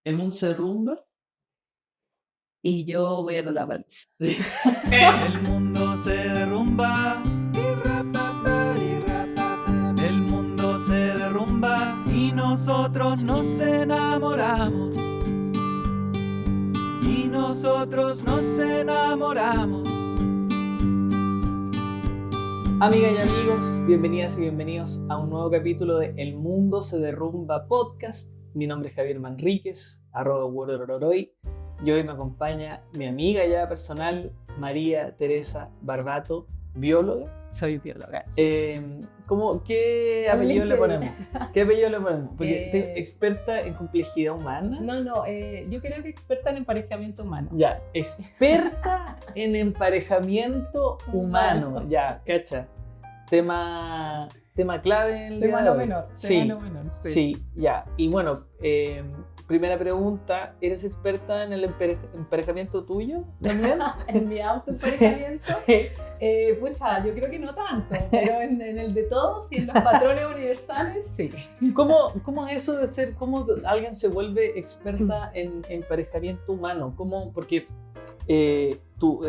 El mundo se derrumba y yo voy a la baliza. El mundo se derrumba. El mundo se derrumba y nosotros nos enamoramos. Y nosotros nos enamoramos. Amigas y amigos, bienvenidas y bienvenidos a un nuevo capítulo de El Mundo se Derrumba Podcast. Mi nombre es Javier Manríquez, @Wororororoy. Y hoy me acompaña mi amiga ya personal, María Teresa Barbato, bióloga. Soy bióloga. ¿Qué apellido le ponemos? ¿Qué apellido le ponemos? Porque experta en complejidad humana. No, yo creo que experta en emparejamiento humano. Ya, experta en emparejamiento humano. Ya, cacha. Tema clave en el día de hoy. Tema no menor. Sí, ya. Y bueno, primera pregunta, ¿eres experta en el emparejamiento tuyo también? ¿En mi autoemparejamiento? Sí. Pucha, yo creo que no tanto, pero en el de todos y en los patrones universales, sí. ¿Cómo es eso de ser, cómo alguien se vuelve experta en emparejamiento humano? Porque tú,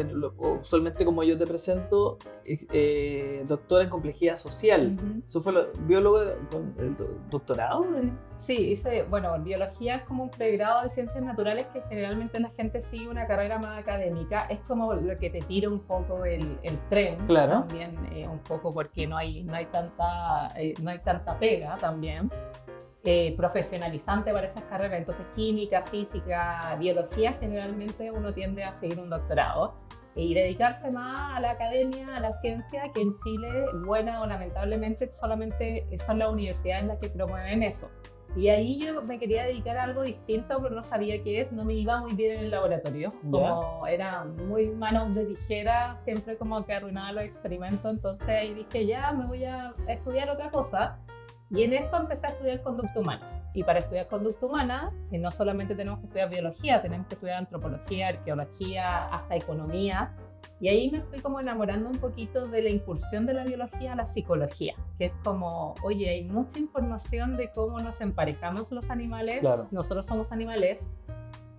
usualmente como yo te presento, doctora en complejidad social. Uh-huh. ¿Eso fue bióloga con doctorado? Sí, hice, biología es como un pregrado de ciencias naturales que generalmente la gente sigue una carrera más académica. Es como lo que te tira un poco el tren. Claro. También un poco porque no hay tanta pega también. Profesionalizante para esas carreras. Entonces química, física, biología, generalmente uno tiende a seguir un doctorado y dedicarse más a la academia, a la ciencia, que en Chile, buena o lamentablemente, solamente son las universidades las que promueven eso. Y ahí yo me quería dedicar a algo distinto, pero no sabía qué es, no me iba muy bien en el laboratorio, como era muy manos de tijera, siempre como que arruinaba los experimentos, entonces ahí dije ya, me voy a estudiar otra cosa. Y en esto empecé a estudiar conducta humana. Y para estudiar conducta humana, no solamente tenemos que estudiar biología, tenemos que estudiar antropología, arqueología, hasta economía. Y ahí me fui como enamorando un poquito de la incursión de la biología a la psicología, que es como, oye, hay mucha información de cómo nos emparejamos los animales, claro. Nosotros somos animales,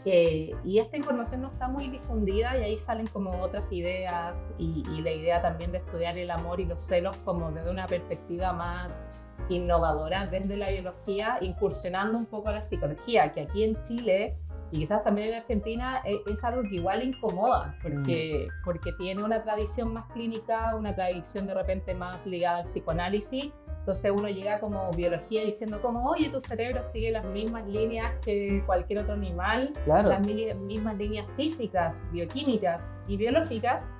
y esta información no está muy difundida y ahí salen como otras ideas y la idea también de estudiar el amor y los celos como desde una perspectiva más innovadora desde la biología, incursionando un poco a la psicología, que aquí en Chile y quizás también en Argentina es algo que igual incomoda, porque tiene una tradición más clínica, una tradición de repente más ligada al psicoanálisis. Entonces uno llega como biología diciendo como, oye, tu cerebro sigue las mismas líneas que cualquier otro animal, claro. Las mismas líneas físicas, bioquímicas y biológicas,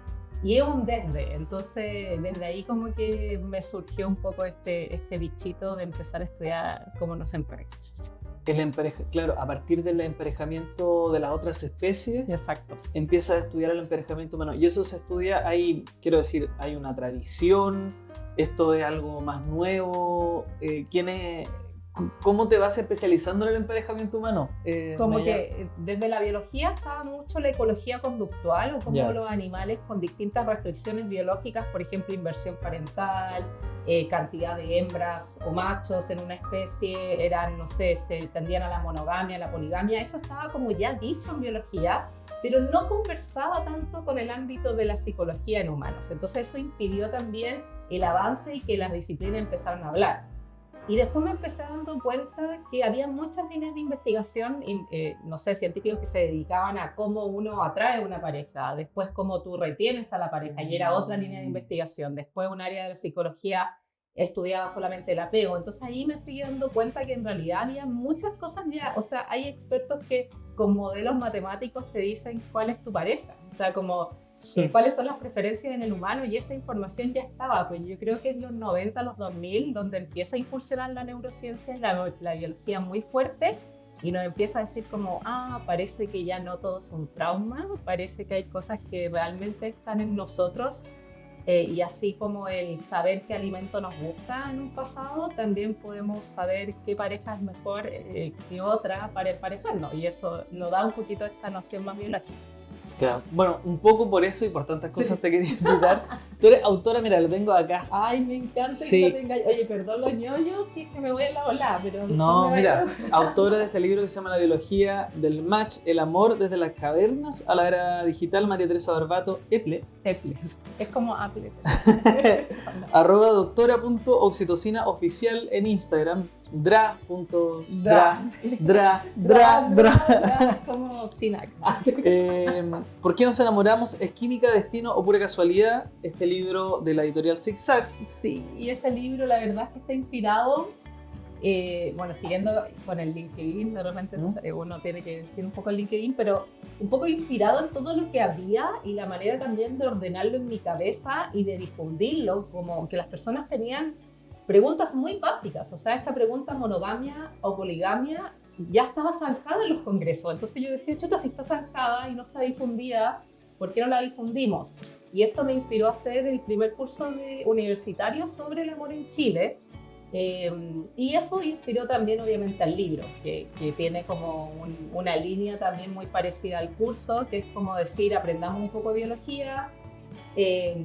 y es un desde. Entonces desde ahí como que me surgió un poco este bichito de empezar a estudiar cómo nos emparejamos. Claro, a partir del emparejamiento de las otras especies, exacto, empieza a estudiar el emparejamiento humano. Y eso se estudia, hay una tradición, esto es algo más nuevo. ¿Cómo te vas especializando en el emparejamiento humano? Que desde la biología estaba mucho la ecología conductual, o como los animales con distintas restricciones biológicas, por ejemplo, inversión parental, cantidad de hembras o machos en una especie, se tendían a la monogamia, a la poligamia. Eso estaba como ya dicho en biología, pero no conversaba tanto con el ámbito de la psicología en humanos. Entonces eso impidió también el avance y que las disciplinas empezaran a hablar. Y después me empecé dando cuenta que había muchas líneas de investigación, científicos que se dedicaban a cómo uno atrae a una pareja, después cómo tú retienes a la pareja, y era otra línea de investigación. Después un área de la psicología estudiaba solamente el apego. Entonces ahí me fui dando cuenta que en realidad había muchas cosas ya, hay expertos que con modelos matemáticos te dicen cuál es tu pareja, cuáles son las preferencias en el humano, y esa información ya estaba. Pues yo creo que es los 90, los 2000, donde empieza a incursionar la neurociencia y la biología muy fuerte, y nos empieza a decir como, parece que ya no todo es un trauma, parece que hay cosas que realmente están en nosotros, y así como el saber qué alimento nos gusta en un pasado, también podemos saber qué pareja es mejor que otra para parecernos, y eso nos da un poquito esta noción más biológica. Claro. Bueno, un poco por eso y por tantas cosas te quería invitar. Tú eres autora, mira, lo tengo acá. Ay, me encanta Sí. que lo tenga. Oye, perdón los ñoños, sí es que me voy a la volada, pero... No, me mira, vaya- autora de este libro que se llama La biología del match, el amor desde las cavernas a la era digital, María Teresa Barbato, Eple. Apples. Es como Apple. @doctora.oxitocina oficial en Instagram, Sí. dra. Como Sinac. ¿Por qué nos enamoramos? ¿Es química, destino o pura casualidad? Este libro de la editorial Zigzag. Sí, y ese libro la verdad es que está inspirado, bueno, siguiendo con el LinkedIn, de repente uno tiene que decir un poco el LinkedIn, pero un poco inspirado en todo lo que había y la manera también de ordenarlo en mi cabeza y de difundirlo, como que las personas tenían preguntas muy básicas, o sea, esta pregunta monogamia o poligamia ya estaba zanjada en los congresos, entonces yo decía, chuta, si está zanjada y no está difundida, ¿por qué no la difundimos? Y esto me inspiró a hacer el primer curso universitario sobre el amor en Chile, y eso inspiró también obviamente al libro, que tiene como una línea también muy parecida al curso, que es como decir, aprendamos un poco de biología,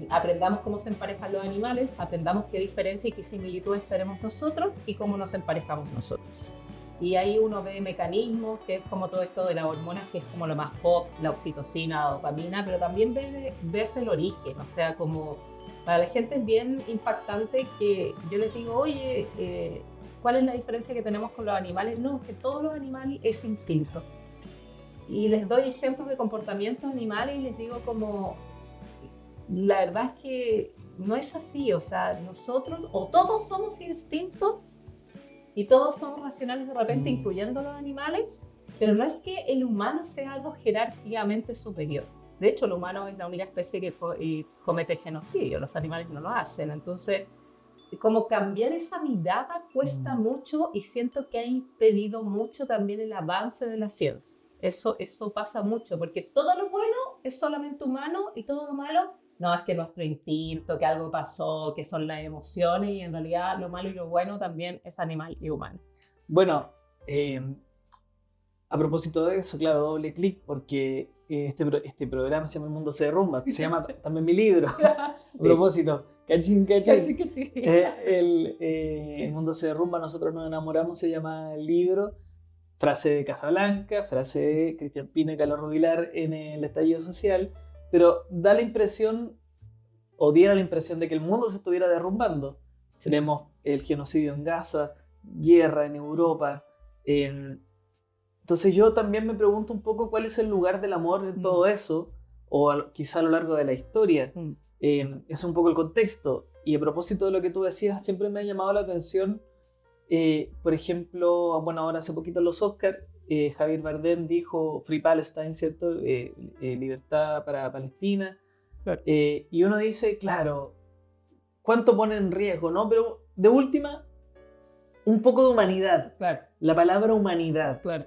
aprendamos cómo se emparejan los animales, aprendamos qué diferencia y qué similitudes tenemos nosotros y cómo nos emparejamos nosotros. Y ahí uno ve mecanismos, que es como todo esto de las hormonas, que es como lo más pop, la oxitocina, la dopamina, pero también ves el origen, o sea, como para la gente es bien impactante que yo les digo, oye, ¿cuál es la diferencia que tenemos con los animales? No, que todos los animales es instinto. Y les doy ejemplos de comportamientos animales y les digo como, la verdad es que no es así, o sea, nosotros o todos somos instintos y todos somos racionales de repente, incluyendo los animales, pero no es que el humano sea algo jerárquicamente superior. De hecho, el humano es la única especie que comete genocidio, los animales no lo hacen. Entonces, como cambiar esa mirada cuesta mucho y siento que ha impedido mucho también el avance de la ciencia. Eso pasa mucho, porque todo lo bueno es solamente humano y todo lo malo, no, es que nuestro instinto, que algo pasó, que son las emociones, y en realidad lo malo y lo bueno también es animal y humano. Bueno, a propósito de eso, claro, doble clic, porque este programa se llama El Mundo se derrumba, se llama también mi libro. Sí. A propósito, cachín. Sí. El Mundo se derrumba, nosotros nos enamoramos, se llama el libro. Frase de Casablanca, frase de Cristian Pino y Carlos Rubilar en el estallido social, pero da la impresión, o diera la impresión de que el mundo se estuviera derrumbando. Tenemos el genocidio en Gaza, guerra en Europa. Entonces yo también me pregunto un poco cuál es el lugar del amor en todo eso, o quizá a lo largo de la historia. Ese es un poco el contexto. Y a propósito de lo que tú decías, siempre me ha llamado la atención, por ejemplo, bueno, ahora hace poquito en los Oscars, Javier Bardem dijo Free Palestine, ¿cierto? Libertad para Palestina. Claro. Y uno dice, claro, ¿cuánto pone en riesgo, no? Pero de última, un poco de humanidad. Claro. La palabra humanidad. Claro.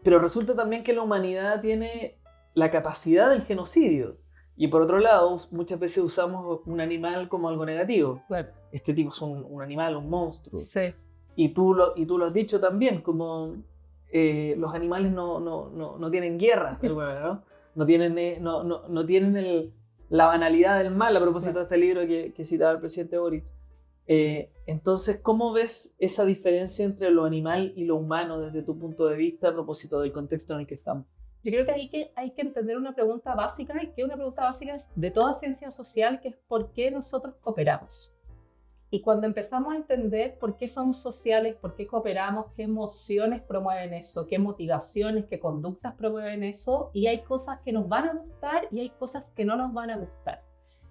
Pero resulta también que la humanidad tiene la capacidad del genocidio. Y por otro lado, muchas veces usamos un animal como algo negativo. Claro. Este tipo es un animal, un monstruo. Sí. Y tú lo has dicho también, como los animales no tienen guerra, ¿no? No tienen la banalidad del mal, a propósito de este libro que citaba el presidente Boric. Entonces, ¿cómo ves esa diferencia entre lo animal y lo humano desde tu punto de vista a propósito del contexto en el que estamos? Yo creo que hay que entender una pregunta básica, y que una pregunta básica es de toda ciencia social, que es ¿por qué nosotros cooperamos? Y cuando empezamos a entender por qué somos sociales, por qué cooperamos, qué emociones promueven eso, qué motivaciones, qué conductas promueven eso, y hay cosas que nos van a gustar y hay cosas que no nos van a gustar.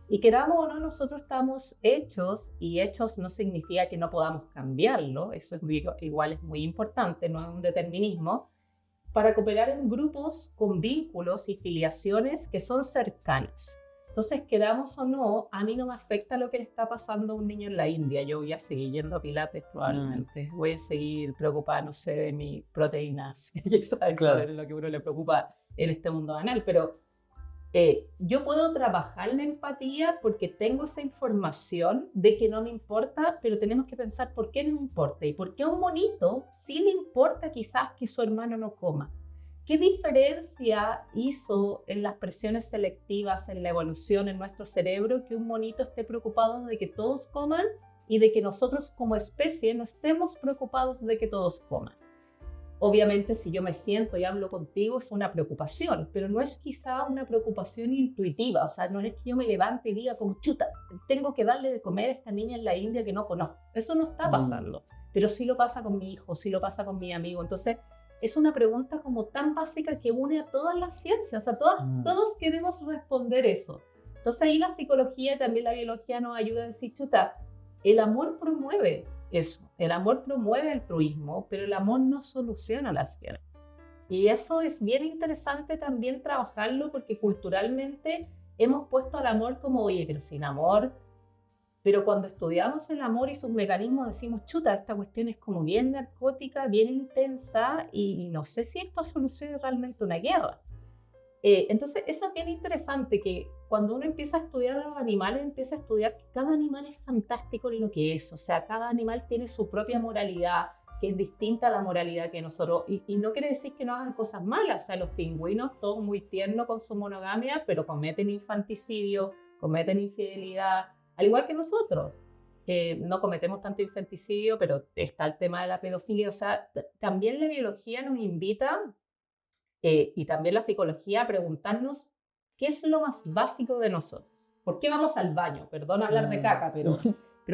Y queramos o no, nosotros estamos hechos, y hechos no significa que no podamos cambiarlo, eso igual es muy importante, no es un determinismo, para cooperar en grupos con vínculos y filiaciones que son cercanas. Entonces, queramos o no, a mí no me afecta lo que le está pasando a un niño en la India. Yo voy a seguir yendo a Pilates probablemente. Voy a seguir preocupada, no sé, de mis proteínas. Claro. Es lo que a uno le preocupa en este mundo banal. Pero yo puedo trabajar la empatía porque tengo esa información de que no me importa, pero tenemos que pensar por qué no me importa. Y por qué a un monito sí le importa quizás que su hermano no coma. ¿qué diferencia hizo en las presiones selectivas, en la evolución en nuestro cerebro, que un monito esté preocupado de que todos coman y de que nosotros como especie no estemos preocupados de que todos coman? Obviamente, si yo me siento y hablo contigo, es una preocupación, pero no es quizá una preocupación intuitiva. O sea, no es que yo me levante y diga como, chuta, tengo que darle de comer a esta niña en la India que no conozco. Eso no está pasando, pero sí lo pasa con mi hijo, sí lo pasa con mi amigo. Entonces, es una pregunta como tan básica que une a todas las ciencias. O sea, todos queremos responder eso. Entonces, ahí la psicología y también la biología nos ayuda a decir, chuta, el amor promueve eso. El amor promueve el altruismo, pero el amor no soluciona las guerras. Y eso es bien interesante también trabajarlo, porque culturalmente hemos puesto al amor como, oye, pero sin amor. Pero cuando estudiamos el amor y sus mecanismos decimos, chuta, esta cuestión es como bien narcótica, bien intensa, y no sé si esto soluciona realmente una guerra. Entonces, eso es bien interesante, que cuando uno empieza a estudiar a los animales, empieza a estudiar que cada animal es fantástico en lo que es. O sea, cada animal tiene su propia moralidad, que es distinta a la moralidad que nosotros. Y no quiere decir que no hagan cosas malas. O sea, los pingüinos, todos muy tiernos con su monogamia, pero cometen infanticidio, cometen infidelidad, al igual que nosotros. No cometemos tanto infanticidio, pero está el tema de la pedofilia. O sea, también la biología nos invita, y también la psicología, a preguntarnos qué es lo más básico de nosotros. ¿Por qué vamos al baño? Perdón hablar de caca, pero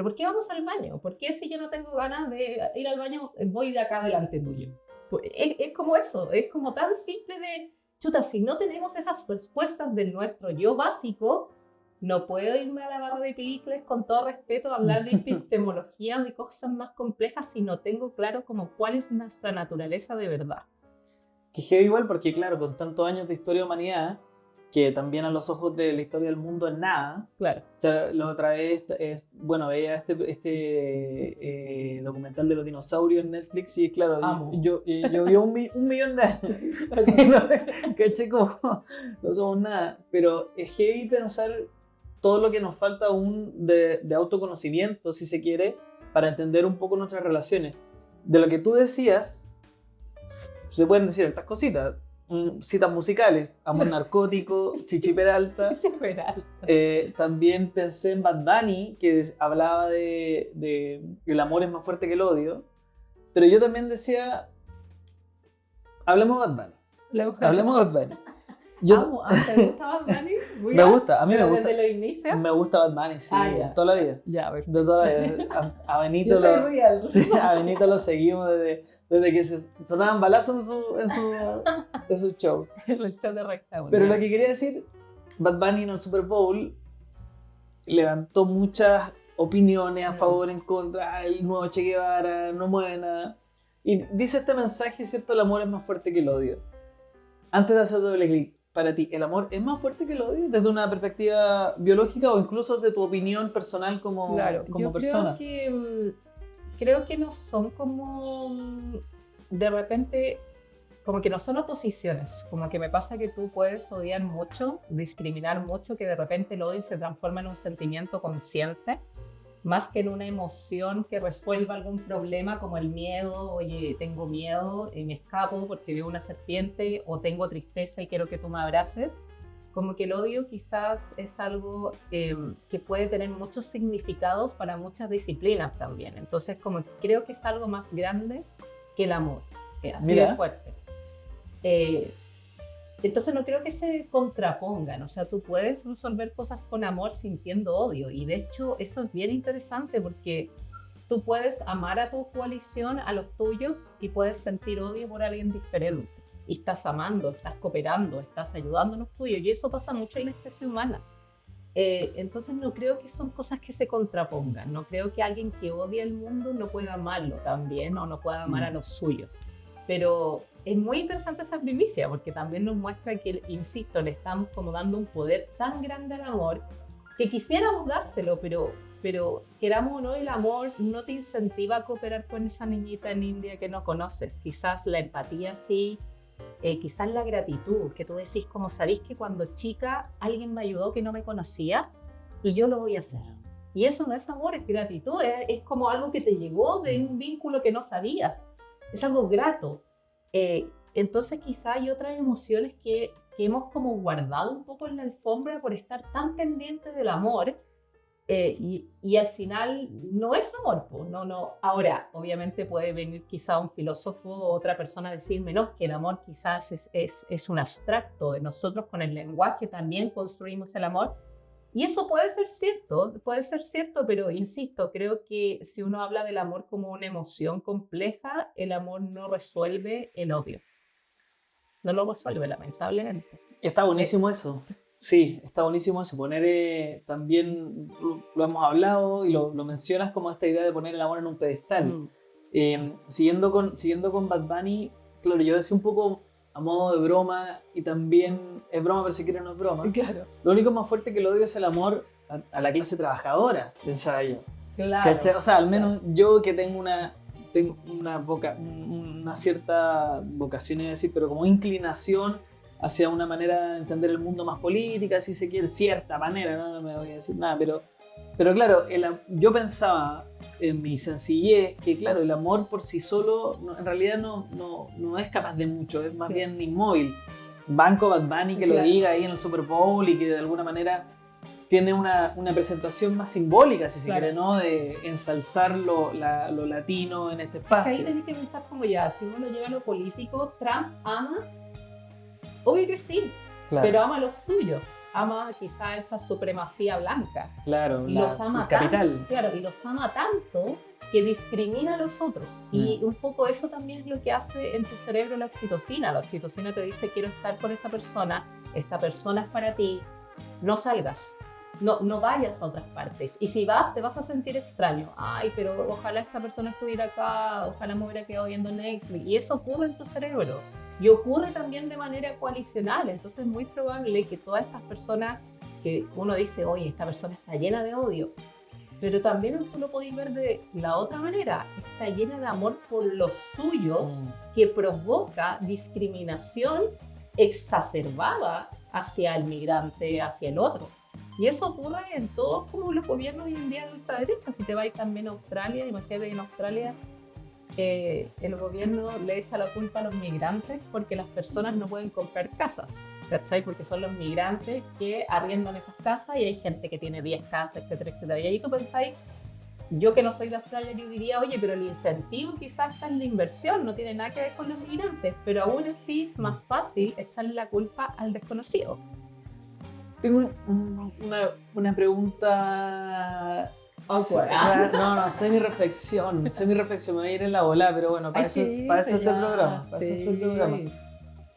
¿por qué vamos al baño? ¿Por qué si yo no tengo ganas de ir al baño, voy de acá delante tuyo? Es como eso, es como tan simple de, chuta, si no tenemos esas respuestas del nuestro yo básico, no puedo irme a la barra de Pericles, con todo respeto, a hablar de epistemología, de cosas más complejas, si no tengo claro como cuál es nuestra naturaleza de verdad. Que es igual porque, claro, con tantos años de historia de humanidad, que también a los ojos de la historia del mundo es nada. Claro. O sea, la otra vez, veía este documental de los dinosaurios en Netflix y, claro, yo vi un millón de años. Caché como, no somos nada. Pero es heavy pensar todo lo que nos falta aún de autoconocimiento, si se quiere, para entender un poco nuestras relaciones. De lo que tú decías, se pueden decir estas cositas, citas musicales, Amor Narcótico, Chichi Peralta. Chichi Peralta. También pensé en Bad Bunny, que hablaba de el amor es más fuerte que el odio, pero yo también decía, hablemos de Bad Bunny. Hablemos de Bad Bunny. ¿Te gusta Bad Bunny? Me gusta, a mí me gusta. ¿Desde los inicios? Me gusta Bad Bunny, sí, toda la vida. Ya, perfecto. De toda la vida. A Benito yo soy real. Sí, a Benito lo seguimos desde que se sonaban balazos en sus shows. El show de recta. Pero lo que quería decir, Bad Bunny en el Super Bowl levantó muchas opiniones a favor, en contra, el nuevo Che Guevara, no mueve nada. Y dice este mensaje, ¿cierto? El amor es más fuerte que el odio. Antes de hacer doble clic, para ti, ¿el amor es más fuerte que el odio desde una perspectiva biológica o incluso de tu opinión personal como persona? Creo que no son como, de repente, como que no son oposiciones. Como que me pasa que tú puedes odiar mucho, discriminar mucho, que de repente el odio se transforma en un sentimiento consciente, más que en una emoción que resuelva algún problema, como el miedo. Oye, tengo miedo y me escapo porque veo una serpiente, o tengo tristeza y quiero que tú me abraces. Como que el odio quizás es algo que puede tener muchos significados para muchas disciplinas también. Entonces, como que creo que es algo más grande que el amor, así de fuerte. Entonces no creo que se contrapongan. O sea, tú puedes resolver cosas con amor sintiendo odio, y de hecho eso es bien interesante, porque tú puedes amar a tu coalición, a los tuyos, y puedes sentir odio por alguien diferente. Y estás amando, estás cooperando, estás ayudando a los tuyos, y eso pasa mucho en la especie humana. Entonces no creo que son cosas que se contrapongan. No creo que alguien que odia el mundo no pueda amarlo también, o no pueda amar a los suyos. Pero es muy interesante esa primicia, porque también nos muestra que, insisto, le estamos como dando un poder tan grande al amor, que quisiéramos dárselo, pero queramos o no, el amor no te incentiva a cooperar con esa niñita en India que no conoces. Quizás la empatía sí, quizás la gratitud, que tú decís, como sabéis que cuando chica alguien me ayudó que no me conocía y yo lo voy a hacer. Y eso no es amor, es gratitud, es como algo que te llegó de un vínculo que no sabías. Es algo grato. entonces quizá hay otras emociones que hemos como guardado un poco en la alfombra por estar tan pendientes del amor. Y al final no es amor, pues, no. Ahora, obviamente puede venir quizá un filósofo o otra persona a decirme, no, que el amor quizás es un abstracto, nosotros con el lenguaje también construimos el amor, y eso puede ser cierto, pero insisto, creo que si uno habla del amor como una emoción compleja, el amor no resuelve el odio, no lo resuelve, lamentablemente. Está buenísimo eso. Sí, está buenísimo eso. Poner, también lo hemos hablado y lo mencionas como esta idea de poner el amor en un pedestal. Siguiendo con Bad Bunny, claro, yo decía un poco a modo de broma, y también es broma, pero si quiere no es broma. Claro. Lo único más fuerte que lo odio es el amor a la clase trabajadora, pensaba yo. Claro. ¿Cachai? O sea, al menos yo que tengo una cierta vocación, iba a decir, pero como inclinación hacia una manera de entender el mundo más política, si se quiere, cierta manera, no me voy a decir nada, pero claro, yo pensaba en mi sencillez que, claro, el amor por sí solo en realidad no es capaz de mucho, es más bien inmóvil. Banco Bad Bunny que lo diga ahí en el Super Bowl y que de alguna manera tiene una presentación más simbólica, si se quiere, ¿no? De ensalzar lo latino en este espacio. Ahí tenés que pensar como ya, si uno llega a lo político, Trump ama. Obvio que sí, claro. Pero ama a los suyos, ama quizá esa supremacía blanca. Claro, los ama el capital. Claro, y los ama tanto que discrimina a los otros. Y un poco eso también es lo que hace en tu cerebro la oxitocina. La oxitocina te dice, quiero estar con esa persona, esta persona es para ti, no salgas. No vayas a otras partes. Y si vas, te vas a sentir extraño. Ay, pero ojalá esta persona estuviera acá, ojalá me hubiera quedado viendo Netflix. Y eso ocurre en tu cerebro. Y ocurre también de manera coalicional. Entonces es muy probable que todas estas personas que uno dice, oye, esta persona está llena de odio, pero también tú lo podéis ver de la otra manera, está llena de amor por los suyos, que provoca discriminación exacerbada hacia el migrante, hacia el otro. Y eso ocurre en todos como los gobiernos hoy en día de ultraderecha. Si te vas también a Australia, imagínate en Australia el gobierno le echa la culpa a los migrantes porque las personas no pueden comprar casas, ¿cachai? Porque son los migrantes que arriendan esas casas y hay gente que tiene 10 casas, etcétera, etcétera. Y ahí tú pensáis, yo que no soy de Australia, yo diría, oye, pero el incentivo quizás está en la inversión, no tiene nada que ver con los migrantes, pero aún así es más fácil echarle la culpa al desconocido. Tengo una pregunta. No, semi-reflexión, me voy a ir en la bola, pero bueno, para eso está el programa.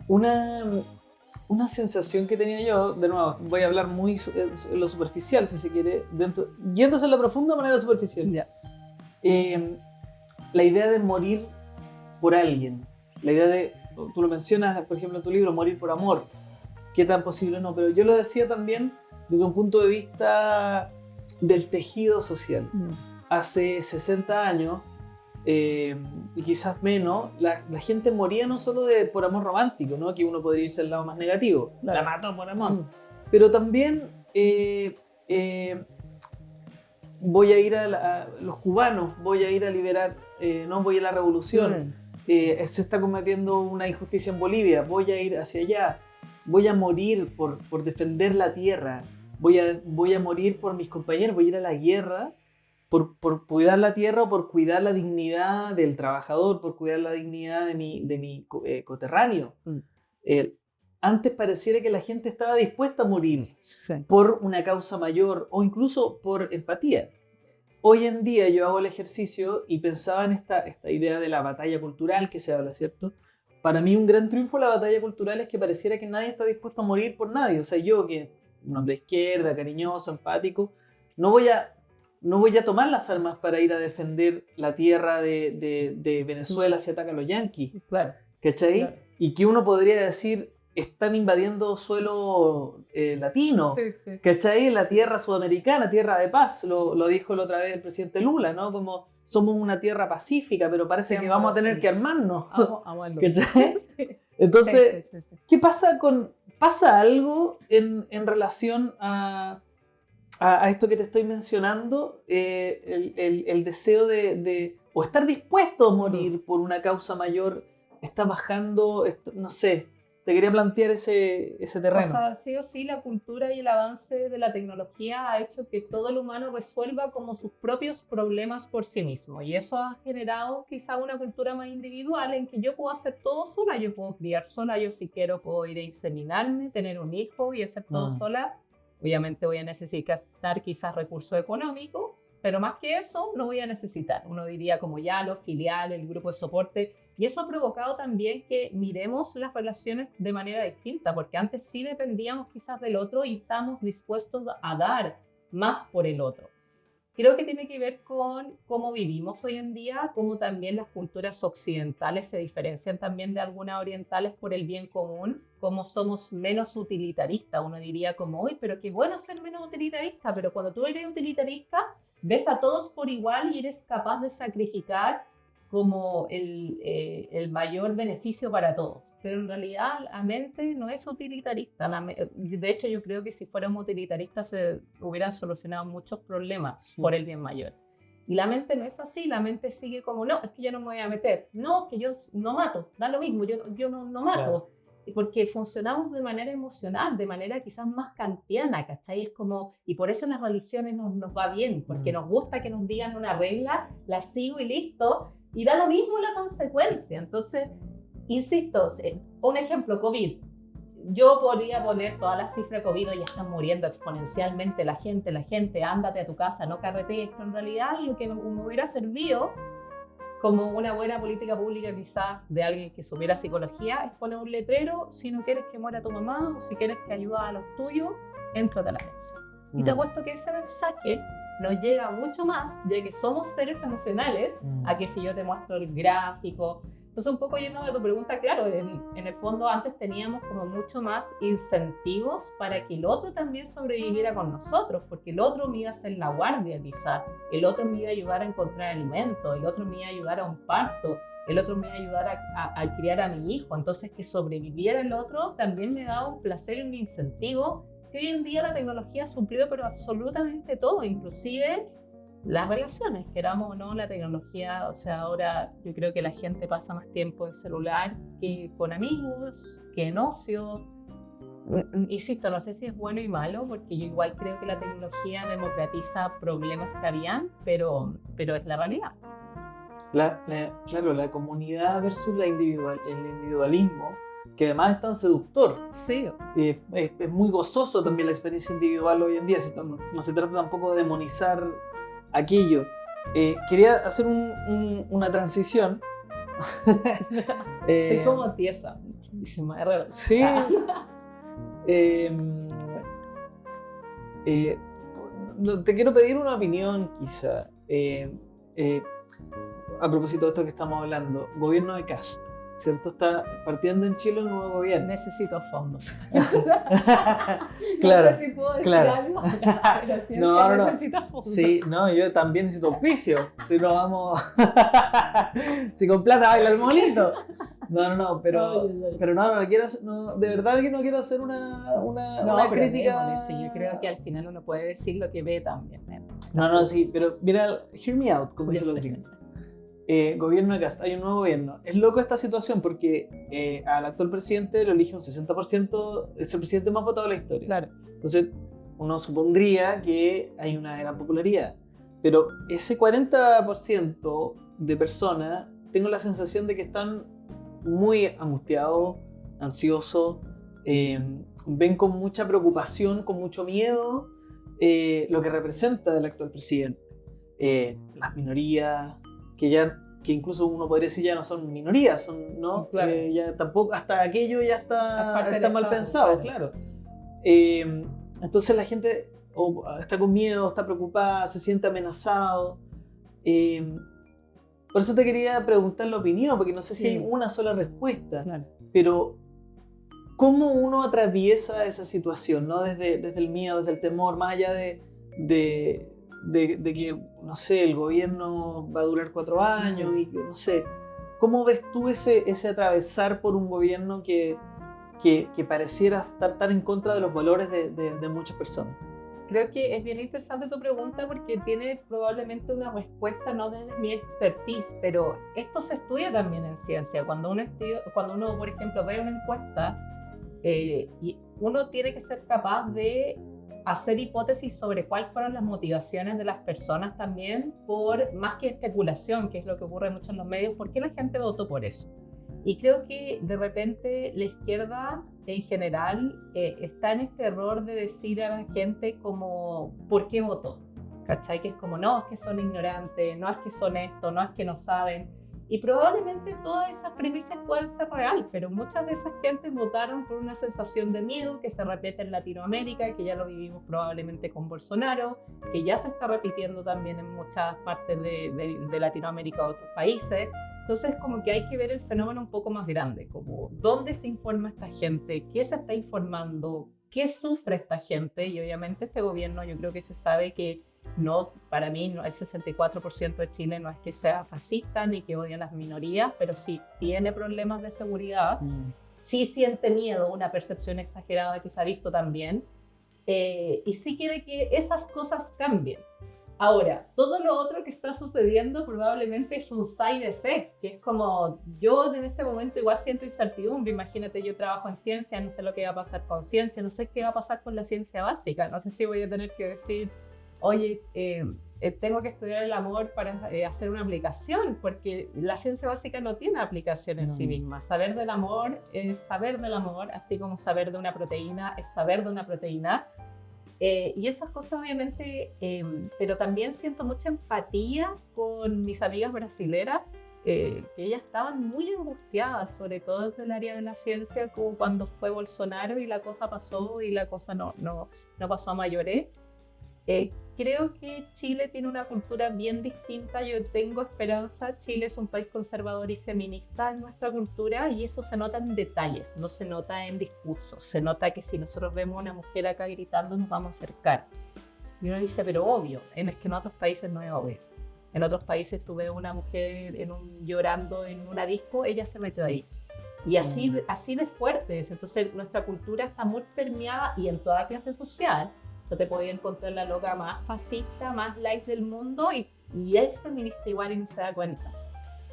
Una sensación que tenía yo, de nuevo, voy a hablar muy en lo superficial, si se quiere, yéndose en la profunda manera superficial. La idea de morir por alguien, la idea de, tú lo mencionas, por ejemplo, en tu libro, morir por amor. ¿Qué tan posible no? Pero yo lo decía también desde un punto de vista del tejido social. Hace 60 años, y quizás menos, la gente moría no solo por amor romántico, ¿no? Que uno podría irse al lado más negativo. Claro. La mató por amor. Pero también voy a ir a los cubanos, voy a ir a liberar, no voy a la revolución. Se está cometiendo una injusticia en Bolivia, voy a ir hacia allá. Voy a morir por defender la tierra, voy a morir por mis compañeros, voy a ir a la guerra por cuidar la tierra o por cuidar la dignidad del trabajador, por cuidar la dignidad de mi coterráneo. Antes pareciera que la gente estaba dispuesta a morir por una causa mayor o incluso por empatía. Hoy en día yo hago el ejercicio y pensaba en esta idea de la batalla cultural que se habla, ¿cierto? Para mí un gran triunfo de la batalla cultural es que pareciera que nadie está dispuesto a morir por nadie. O sea, yo que un hombre de izquierda, cariñoso, empático, no voy a tomar las armas para ir a defender la tierra de Venezuela si atacan los yanquis. Claro. ¿Cachai? Claro. Y que uno podría decir, están invadiendo suelo latino. Sí. ¿Cachai? La tierra sudamericana, tierra de paz. Lo dijo la otra vez el presidente Lula, ¿no? Como somos una tierra pacífica, pero parece que vamos a tener que armarnos. ¿Cachai? Entonces, ¿qué pasa ¿Pasa algo en relación a esto que te estoy mencionando? El deseo de o estar dispuesto a morir por una causa mayor está bajando, no sé, te quería plantear ese terreno. O sea, sí o sí, la cultura y el avance de la tecnología ha hecho que todo el humano resuelva como sus propios problemas por sí mismo. Y eso ha generado quizá una cultura más individual en que yo puedo hacer todo sola, yo puedo criar sola, yo si quiero puedo ir a inseminarme, tener un hijo y hacer todo sola. Obviamente voy a necesitar quizás recursos económicos, pero más que eso no voy a necesitar. Uno diría como ya los filiales, el grupo de soporte. Y eso ha provocado también que miremos las relaciones de manera distinta, porque antes sí dependíamos quizás del otro y estamos dispuestos a dar más por el otro. Creo que tiene que ver con cómo vivimos hoy en día, cómo también las culturas occidentales se diferencian también de algunas orientales por el bien común, cómo somos menos utilitaristas. Uno diría como, uy, pero qué bueno ser menos utilitarista, pero cuando tú eres utilitarista, ves a todos por igual y eres capaz de sacrificar como el mayor beneficio para todos. Pero en realidad la mente no es utilitarista. De hecho, yo creo que si fuéramos utilitaristas se hubieran solucionado muchos problemas por el bien mayor. Y la mente no es así, la mente sigue como, no, es que yo no me voy a meter, no, que yo no mato, da lo mismo, yo no mato. Claro. Porque funcionamos de manera emocional, de manera quizás más kantiana, ¿cachai? Es como, y por eso en las religiones nos va bien, porque nos gusta que nos digan una regla, la sigo y listo, y da lo mismo la consecuencia. Entonces, insisto, un ejemplo, COVID. Yo podría poner toda la cifra de COVID, ya están muriendo exponencialmente la gente, ándate a tu casa, no carretees, pero en realidad lo que me hubiera servido como una buena política pública quizás de alguien que supiera psicología es poner un letrero: si no quieres que muera tu mamá o si quieres que ayudes a los tuyos, éntrate a la pensión. Y te apuesto que ese mensaje nos llega mucho más, ya que somos seres emocionales, a que si yo te muestro el gráfico. Entonces, un poco yendo a tu pregunta, claro, en el fondo antes teníamos como mucho más incentivos para que el otro también sobreviviera con nosotros, porque el otro me iba a hacer la guardia quizás, el otro me iba a ayudar a encontrar alimento, el otro me iba a ayudar a un parto, el otro me iba a ayudar a criar a mi hijo. Entonces, que sobreviviera el otro también me daba un placer y un incentivo que hoy en día la tecnología ha suplido, pero absolutamente todo, inclusive las relaciones, queramos o no, la tecnología. O sea, ahora yo creo que la gente pasa más tiempo en celular que con amigos, que en ocio. Insisto, no sé si es bueno y malo, porque yo igual creo que la tecnología democratiza problemas que habían, pero es la realidad. Claro, la comunidad versus el individualismo, que además es tan seductor. Sí. Es muy gozoso también la experiencia individual hoy en día. No se trata tampoco de demonizar aquello. Quería hacer una transición. Estoy como tiesa. Sí. Te quiero pedir una opinión, quizá. A propósito de esto que estamos hablando, gobierno de Kast, ¿cierto? Está partiendo en Chile un nuevo gobierno. Necesito fondos. Claro, no sé si puedo decir algo, pero sí, no. necesito fondos. Sí, no, yo también necesito auspicio. Si no vamos... si con plata baila el monito. No, pero no quiero hacer, de verdad que no quiero hacer una crítica. Sí, yo creo que al final uno puede decir lo que ve también. Sí, pero mira, hear me out, como dicen los gringos. Gobierno de Kast, hay un nuevo gobierno. Es loco esta situación porque al actual presidente lo elige un 60%, es el presidente más votado de la historia. Claro. Entonces uno supondría que hay una gran popularidad, pero ese 40% de personas, tengo la sensación de que están muy angustiados, ansiosos, ven con mucha preocupación, con mucho miedo lo que representa el actual presidente. Las minorías, que incluso uno podría decir ya no son minorías, son, ¿no? Claro. Ya tampoco, hasta aquello ya está mal pensado, claro. Entonces la gente está con miedo, está preocupada, se siente amenazado. Por eso te quería preguntar la opinión, porque no sé si hay una sola respuesta, claro. Pero ¿cómo uno atraviesa esa situación, ¿no? Desde el miedo, desde el temor, más allá de que, no sé, el gobierno va a durar 4 años y no sé. ¿Cómo ves tú ese atravesar por un gobierno que pareciera estar tan en contra de los valores de muchas personas? Creo que es bien interesante tu pregunta porque tiene probablemente una respuesta no desde mi expertise, pero esto se estudia también en ciencia. Cuando uno por ejemplo, ve una encuesta, y uno tiene que ser capaz de hacer hipótesis sobre cuáles fueron las motivaciones de las personas también, por más que especulación, que es lo que ocurre mucho en los medios, ¿por qué la gente votó por eso? Y creo que de repente la izquierda en general está en este error de decir a la gente como ¿por qué votó? ¿Cachai? Que es como no, es que son ignorantes, no es que son esto, no es que no saben. Y probablemente todas esas premisas pueden ser real, pero muchas de esas gentes votaron por una sensación de miedo que se repite en Latinoamérica, que ya lo vivimos probablemente con Bolsonaro, que ya se está repitiendo también en muchas partes de Latinoamérica o otros países. Entonces, como que hay que ver el fenómeno un poco más grande, como dónde se informa esta gente, qué se está informando, qué sufre esta gente. Y obviamente este gobierno, yo creo que se sabe que no, para mí el 64% de Chile no es que sea fascista ni que odie a las minorías, pero sí tiene problemas de seguridad, sí siente miedo, una percepción exagerada que se ha visto también, y sí quiere que esas cosas cambien. Ahora, todo lo otro que está sucediendo probablemente es un side effect, que es como, yo en este momento igual siento incertidumbre. Imagínate, yo trabajo en ciencia, no sé lo que va a pasar con ciencia, no sé qué va a pasar con la ciencia básica, no sé si voy a tener que decir, oye, tengo que estudiar el amor para hacer una aplicación, porque la ciencia básica no tiene aplicación en sí misma. Saber del amor es saber del amor, así como saber de una proteína es saber de una proteína. Y esas cosas obviamente, pero también siento mucha empatía con mis amigas brasileras, que ellas estaban muy angustiadas, sobre todo desde el área de la ciencia, como cuando fue Bolsonaro y la cosa pasó y la cosa no pasó a mayores. Creo que Chile tiene una cultura bien distinta, yo tengo esperanza. Chile es un país conservador y feminista en nuestra cultura, y eso se nota en detalles, no se nota en discursos. Se nota que si nosotros vemos a una mujer acá gritando, nos vamos a acercar. Y uno dice, pero obvio, es que en otros países no es obvio. En otros países tú ves a una mujer llorando en una disco, ella se mete ahí. Y así de fuerte es. Entonces nuestra cultura está muy permeada, y en toda clase social. Yo te podía encontrar la loca más fascista, más likes del mundo, y es feminista igual y no se da cuenta.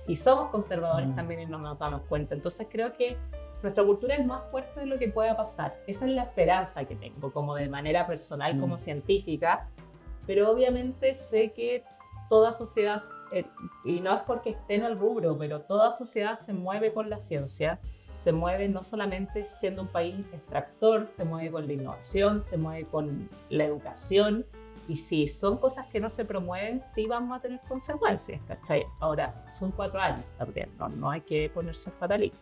Y somos conservadores también y no nos damos cuenta. Entonces creo que nuestra cultura es más fuerte de lo que pueda pasar. Esa es la esperanza que tengo, como de manera personal, como científica. Pero obviamente sé que toda sociedad, y no es porque esté en el rubro, pero toda sociedad se mueve con la ciencia. Se mueve no solamente siendo un país extractor, se mueve con la innovación, se mueve con la educación, y si son cosas que no se promueven, sí vamos a tener consecuencias, ¿cachai? Ahora, son 4 años también, no hay que ponerse fatalista.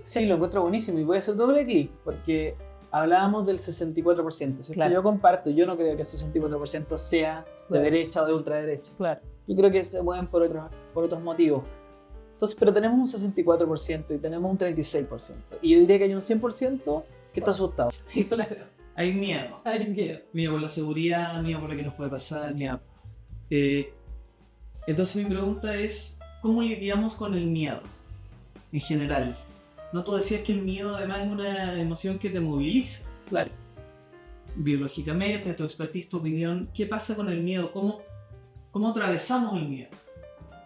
Sí, lo encuentro buenísimo, y voy a hacer doble clic, porque hablábamos del 64%, ¿cierto? Claro. Yo comparto, yo no creo que el 64% sea de derecha o de ultraderecha. Claro. Yo creo que se mueven por otros motivos. Entonces, pero tenemos un 64% y tenemos un 36%. Y yo diría que hay un 100% que está asustado. Claro. Hay miedo. Hay miedo. Miedo por la seguridad, miedo por lo que nos puede pasar, miedo. Entonces mi pregunta es, ¿cómo lidiamos con el miedo en general? No, tú decías que el miedo además es una emoción que te moviliza. Claro. Biológicamente, tu expertise, tu opinión, ¿qué pasa con el miedo? ¿Cómo atravesamos el miedo?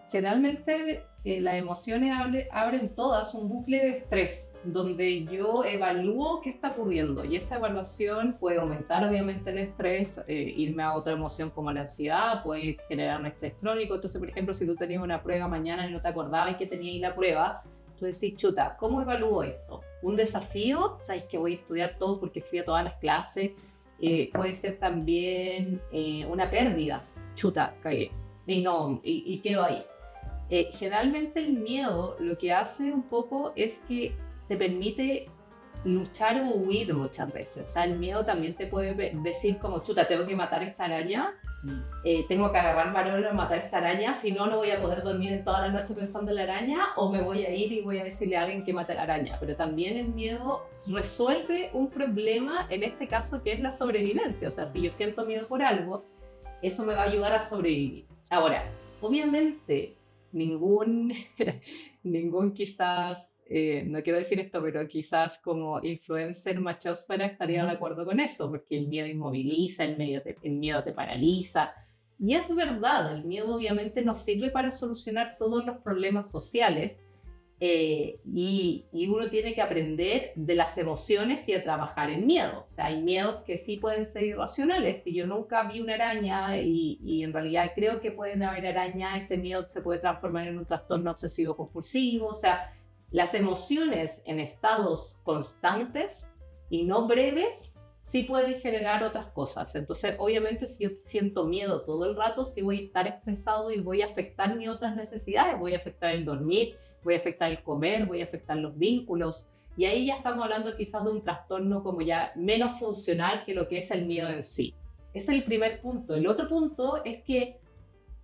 Generalmente las emociones abren todas un bucle de estrés donde yo evalúo qué está ocurriendo, y esa evaluación puede aumentar obviamente el estrés, irme a otra emoción como la ansiedad, puede generar un estrés crónico. Entonces, por ejemplo, si tú tenías una prueba mañana y no te acordabas que tenías la prueba, tú decís, chuta, ¿cómo evalúo esto? ¿Un desafío? ¿Sabes que voy a estudiar todo porque fui a todas las clases? Puede ser también una pérdida. Chuta, cagué. Y quedo ahí. Generalmente el miedo lo que hace un poco es que te permite luchar o huir muchas veces. O sea, el miedo también te puede decir como, chuta, tengo que matar esta araña, tengo que agarrar valor a matar esta araña, si no, no voy a poder dormir en toda la noche pensando en la araña, o me voy a ir y voy a decirle a alguien que mate a la araña. Pero también el miedo resuelve un problema, en este caso, que es la sobrevivencia. O sea, si yo siento miedo por algo, eso me va a ayudar a sobrevivir. Ahora, obviamente, ningún quizás no quiero decir esto, pero quizás como influencer machosfera estaría de acuerdo con eso, porque el miedo inmoviliza, el miedo te paraliza. Y es verdad, el miedo obviamente nos sirve para solucionar todos los problemas sociales, y uno tiene que aprender de las emociones y a trabajar en miedo. O sea, hay miedos que sí pueden ser irracionales. Y yo nunca vi una araña y en realidad creo que pueden haber arañas, ese miedo se puede transformar en un trastorno obsesivo compulsivo. O sea, las emociones en estados constantes y no breves sí pueden generar otras cosas. Entonces, obviamente, si yo siento miedo todo el rato, sí voy a estar estresado y voy a afectar mis otras necesidades. Voy a afectar el dormir, voy a afectar el comer, voy a afectar los vínculos. Y ahí ya estamos hablando quizás de un trastorno como ya menos funcional que lo que es el miedo en sí. Ese es el primer punto. El otro punto es que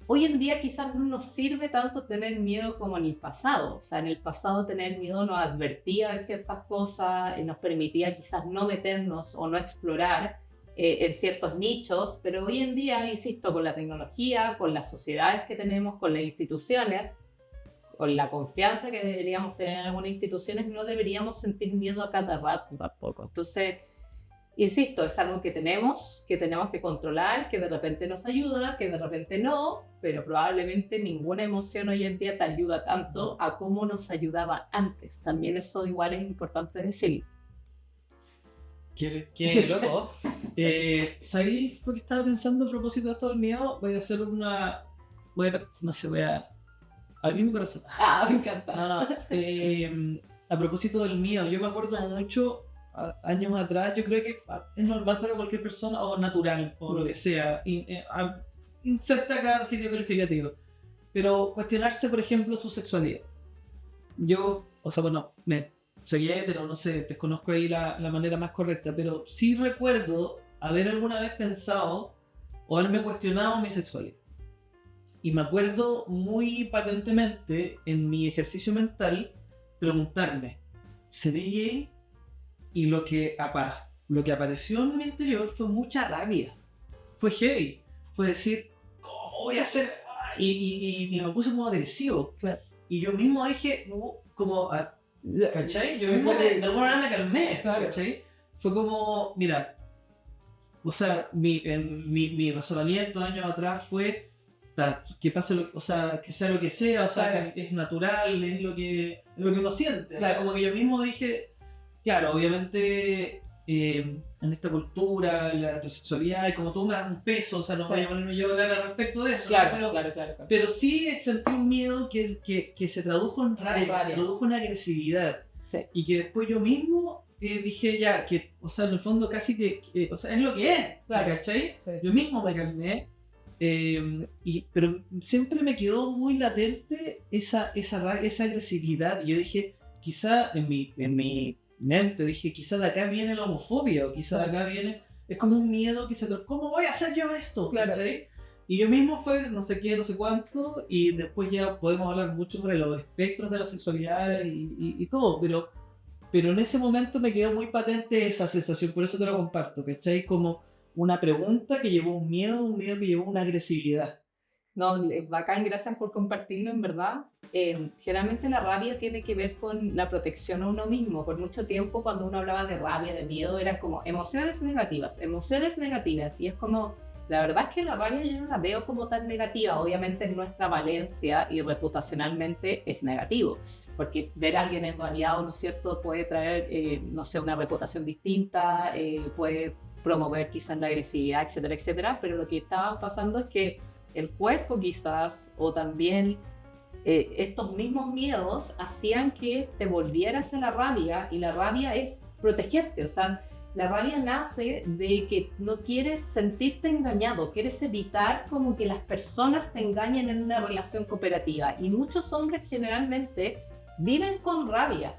hoy en día quizás no nos sirve tanto tener miedo como en el pasado. O sea, en el pasado tener miedo nos advertía de ciertas cosas, nos permitía quizás no meternos o no explorar en ciertos nichos, pero hoy en día, insisto, con la tecnología, con las sociedades que tenemos, con las instituciones, con la confianza que deberíamos tener en algunas instituciones, no deberíamos sentir miedo a cada rato tampoco. Entonces, insisto, es algo que tenemos que controlar, que de repente nos ayuda, que de repente no, pero probablemente ninguna emoción hoy en día te ayuda tanto a como nos ayudaba antes. También eso igual es importante decirlo. Qué loco. ¿Sabéis lo que estaba pensando a propósito de esto del miedo? Voy a hacer una... voy a abrir mi corazón. Ah, me encanta. No. A propósito del miedo, yo me acuerdo mucho... años atrás, yo creo que es normal para cualquier persona o natural o lo que sea, inserta acá adjetivo calificativo, pero cuestionarse, por ejemplo, su sexualidad. Yo, o sea, bueno, soy hetero, no sé, desconozco ahí la manera más correcta, pero sí recuerdo haber alguna vez pensado o haberme cuestionado mi sexualidad. Y me acuerdo muy patentemente en mi ejercicio mental preguntarme, ¿seré gay? Y lo que apareció en mi interior fue mucha rabia. Fue heavy. Fue decir, ¿cómo voy a hacer? Y me puse como agresivo. Claro. Y yo mismo dije, ¿cachai? Yo mismo de alguna manera me calmé, claro. ¿Cachai? Fue como, mira, o sea, mi razonamiento años atrás fue que pase que sea lo que sea, o sea, claro. Que es natural, es lo que uno siente. Claro. O sea, como que yo mismo dije, claro, obviamente en esta cultura, la heterosexualidad hay como todo un peso, o sea, no voy a ponerme yo a hablar al respecto de eso. Claro, ¿no? claro. Pero sí sentí un miedo que se tradujo en rabia, se tradujo en agresividad. Sí. Y que después yo mismo dije ya, que, o sea, en el fondo casi que o sea, es lo que es, claro. ¿Cachai? Sí. Yo mismo me calmé, pero siempre me quedó muy latente esa agresividad. Y yo dije, quizá en mi mente dije, quizá de acá viene la homofobia, o quizá de acá viene, es como un miedo que ¿cómo voy a hacer yo esto? Claro. ¿Sí? Y yo mismo fue no sé qué, no sé cuánto, y después ya podemos hablar mucho sobre los espectros de la sexualidad y todo, pero en ese momento me quedó muy patente esa sensación, por eso te lo comparto, ¿cachai? Como una pregunta que llevó un miedo que llevó una agresividad. No, bacán, gracias por compartirlo, en verdad. Generalmente la rabia tiene que ver con la protección a uno mismo. Por mucho tiempo, cuando uno hablaba de rabia, de miedo, era como emociones negativas, y es como, la verdad es que la rabia yo no la veo como tan negativa. Obviamente en nuestra valencia y reputacionalmente es negativo, porque ver a alguien enrabiado, ¿no es cierto?, puede traer, no sé, una reputación distinta, puede promover quizás la agresividad, etcétera, etcétera. Pero lo que estaba pasando es que el cuerpo quizás, o también estos mismos miedos hacían que te volvieras a la rabia, y la rabia es protegerte. O sea, la rabia nace de que no quieres sentirte engañado, quieres evitar como que las personas te engañen en una relación cooperativa, y muchos hombres generalmente viven con rabia.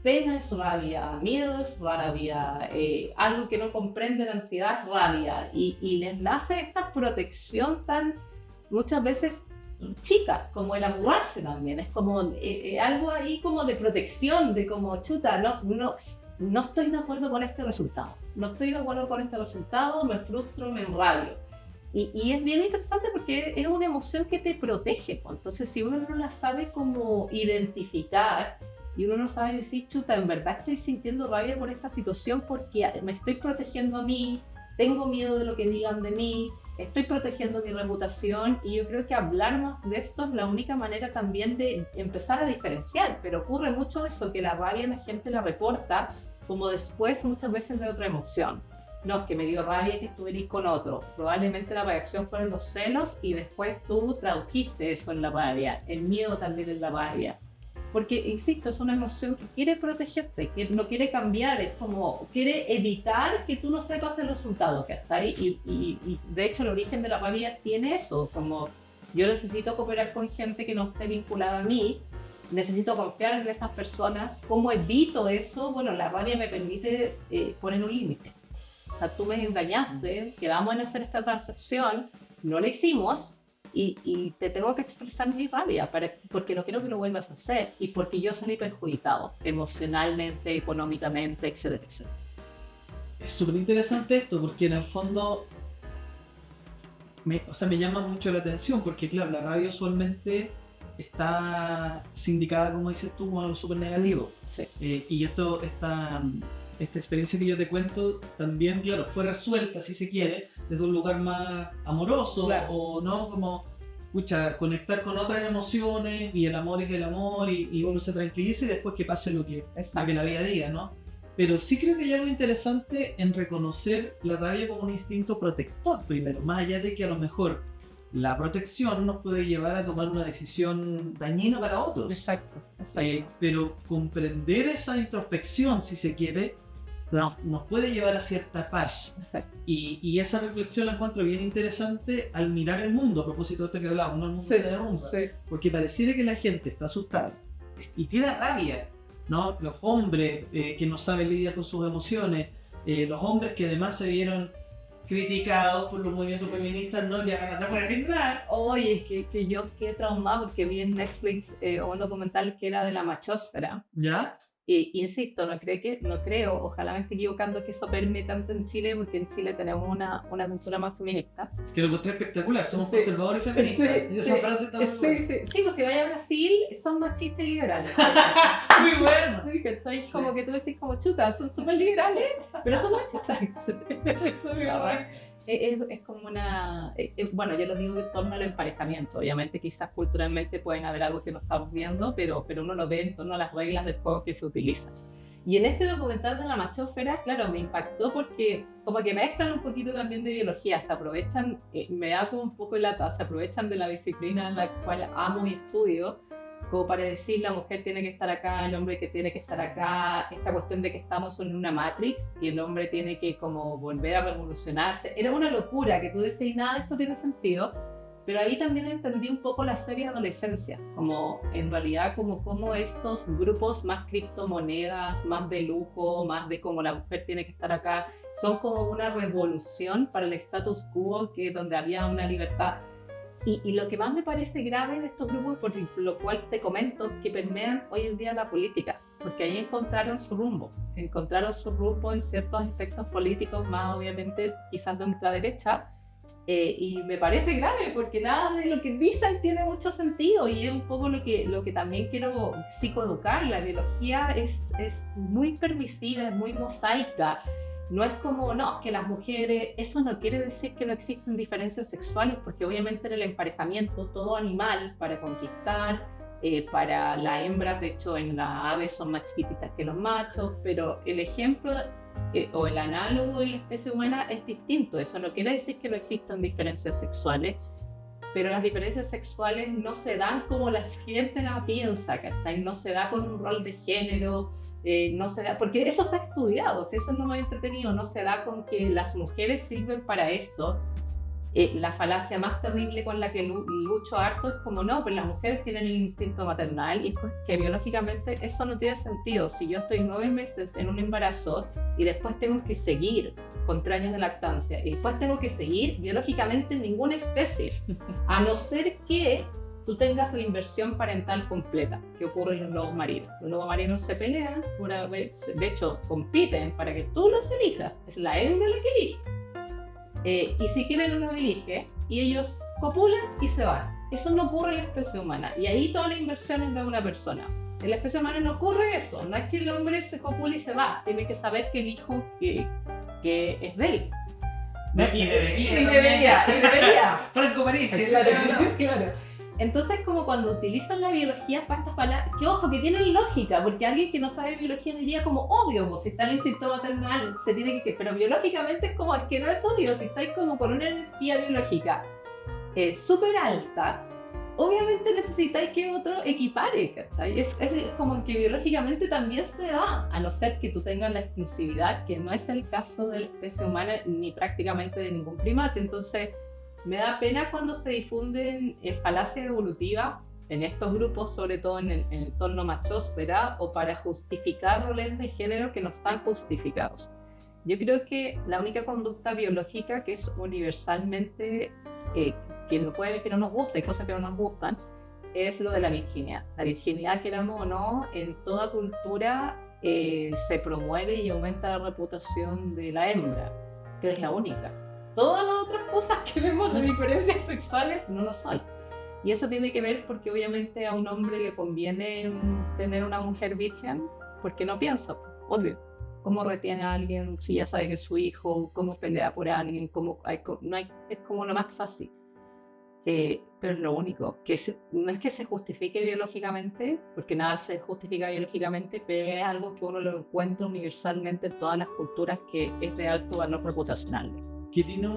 Pena es rabia, miedo es rabia, algo que no comprenden, ansiedad es rabia, y les nace esta protección tan muchas veces chica, como el amudarse también, es como algo ahí como de protección, de como chuta, no estoy de acuerdo con este resultado, me frustro, me enrabio. Y es bien interesante porque es una emoción que te protege, entonces si uno no la sabe como identificar, y uno no sabe decir, chuta, en verdad estoy sintiendo rabia por esta situación porque me estoy protegiendo a mí, tengo miedo de lo que digan de mí, estoy protegiendo mi reputación, y yo creo que hablar más de esto es la única manera también de empezar a diferenciar. Pero ocurre mucho eso, que la rabia la gente la reporta como después muchas veces de otra emoción. No, es que me dio rabia que estuvieras con otro. Probablemente la reacción fueron los celos y después tú tradujiste eso en la rabia, el miedo también en la rabia. Porque, insisto, es una emoción que quiere protegerte, que no quiere cambiar, es como, quiere evitar que tú no sepas el resultado, ¿cachai? Y de hecho el origen de la rabia tiene eso, como yo necesito cooperar con gente que no esté vinculada a mí, necesito confiar en esas personas. ¿Cómo evito eso? Bueno, la rabia me permite poner un límite. O sea, tú me engañaste, quedamos en hacer esta transacción, no la hicimos, y te tengo que expresar mi rabia porque no quiero que lo vuelvas a hacer y porque yo salí perjudicado emocionalmente, económicamente, etcétera, etcétera. Es súper interesante esto porque en el fondo me llama mucho la atención porque claro, la rabia usualmente está sindicada, como dices tú, como algo súper negativo. Sí. Y esta experiencia que yo te cuento también, claro, fue resuelta, si se quiere, desde un lugar más amoroso, claro. O no, como, conectar con otras emociones, y el amor es el amor, y uno se tranquiliza y después que pase lo que la vida diga, ¿no? Pero sí creo que hay algo interesante en reconocer la rabia como un instinto protector primero, más allá de que a lo mejor la protección nos puede llevar a tomar una decisión dañina para otros. Exacto. Pero comprender esa introspección, si se quiere, nos puede llevar a cierta paz. Exacto. Y esa reflexión la encuentro bien interesante al mirar el mundo, a propósito de esto que hablábamos, ¿no? El mundo se derrumba. Sí. Porque pareciera que la gente está asustada y tiene rabia, ¿no? Los hombres que no saben lidiar con sus emociones, los hombres que además se vieron criticados por los movimientos feministas, no ya no se puede decir nada. Oye, que yo quedé traumado porque vi en Netflix un documental que era de la machósfera. ¿Ya? Insisto, no creo, ojalá me esté equivocando, que eso permee tanto en Chile, porque en Chile tenemos una cultura más feminista. Que lo encontré espectacular, somos conservadores y feministas. Sí, esa frase está muy buena. Sí, pues si vaya a Brasil, son machistas y liberales. Muy bueno. Sí, ¿cachai? Como que tú decís como chuta, son súper liberales, pero son machistas. Eso es muy bueno. Es como una... bueno, yo lo digo en torno al emparejamiento. Obviamente quizás culturalmente pueden haber algo que no estamos viendo, pero uno lo ve en torno a las reglas del juego que se utilizan. Y en este documental de la machósfera, claro, me impactó porque como que mezclan un poquito también de biología, se aprovechan, me da como un poco de lata, se aprovechan de la disciplina en la cual amo y estudio, como para decir la mujer tiene que estar acá, el hombre que tiene que estar acá, esta cuestión de que estamos en una matrix y el hombre tiene que como volver a revolucionarse. Era una locura que tú decís, nada de esto tiene sentido, pero ahí también entendí un poco la serie de adolescencia, como en realidad como estos grupos más criptomonedas, más de lujo, más de como la mujer tiene que estar acá, son como una revolución para el status quo, que donde había una libertad. Y lo que más me parece grave de estos grupos, por lo cual te comento, que permean hoy en día la política, porque ahí encontraron su rumbo en ciertos aspectos políticos, más obviamente quizás de ultraderecha, y me parece grave porque nada de lo que dicen tiene mucho sentido, y es un poco lo que también quiero psicoeducar. La biología es muy permisiva, es muy mosaica. No es como, no, que las mujeres, eso no quiere decir que no existen diferencias sexuales, porque obviamente en el emparejamiento todo animal para conquistar, para las hembras, de hecho en las aves son más chiquititas que los machos, pero el ejemplo o el análogo de la especie humana es distinto. Eso no quiere decir que no existan diferencias sexuales, pero las diferencias sexuales no se dan como la gente la piensa, ¿cachai? No se da con un rol de género, no se da, porque eso se ha estudiado, si eso es lo más entretenido, no se da con que las mujeres sirven para esto. La falacia más terrible con la que lucho harto es como, no, pero las mujeres tienen el instinto maternal, y es que biológicamente eso no tiene sentido. Si yo estoy 9 meses en un embarazo y después tengo que seguir con 3 años de lactancia y después tengo que seguir, biológicamente ninguna especie, a no ser que tú tengas la inversión parental completa, que ocurre en los lobos marinos. Los lobos marinos se pelean, de hecho compiten para que tú los elijas, es la hembra la que elige. Y si quieren uno elige, y ellos copulan y se van. Eso no ocurre en la especie humana, y ahí toda la inversión es de una persona. En la especie humana no ocurre eso. No es que el hombre se copule y se va. Tiene que saber que el hijo que es de él. Y debería. Franco Parisi. Claro. Entonces, como cuando utilizan la biología para estas palabras, que ojo, que tienen lógica, porque alguien que no sabe biología diría como obvio, pues, si está el instinto maternal, se tiene que... Pero biológicamente es como, es que no es obvio, si estáis como con una energía biológica súper alta, obviamente necesitáis que otro equipare, ¿cachai? Es como que biológicamente también se da, a no ser que tú tengas la exclusividad, que no es el caso de la especie humana ni prácticamente de ningún primate. Entonces, me da pena cuando se difunden falacias evolutivas en estos grupos, sobre todo en el entorno machósfera, o para justificar roles de género que no están justificados. Yo creo que la única conducta biológica que es universalmente, que no puede que no nos guste, hay cosas que no nos gustan, es lo de la virginidad. La virginidad, queramos o no, en toda cultura se promueve y aumenta la reputación de la hembra, que es la única. Todas las otras cosas que vemos de diferencias sexuales no lo son. Y eso tiene que ver porque obviamente a un hombre le conviene tener una mujer virgen porque no piensa, obvio. ¿Cómo retiene a alguien si ya sabe que es su hijo? ¿Cómo pelea por alguien? Es como lo más fácil. Pero es lo único. No es que se justifique biológicamente, porque nada se justifica biológicamente, pero es algo que uno lo encuentra universalmente en todas las culturas, que es de alto valor reputacional. Que tiene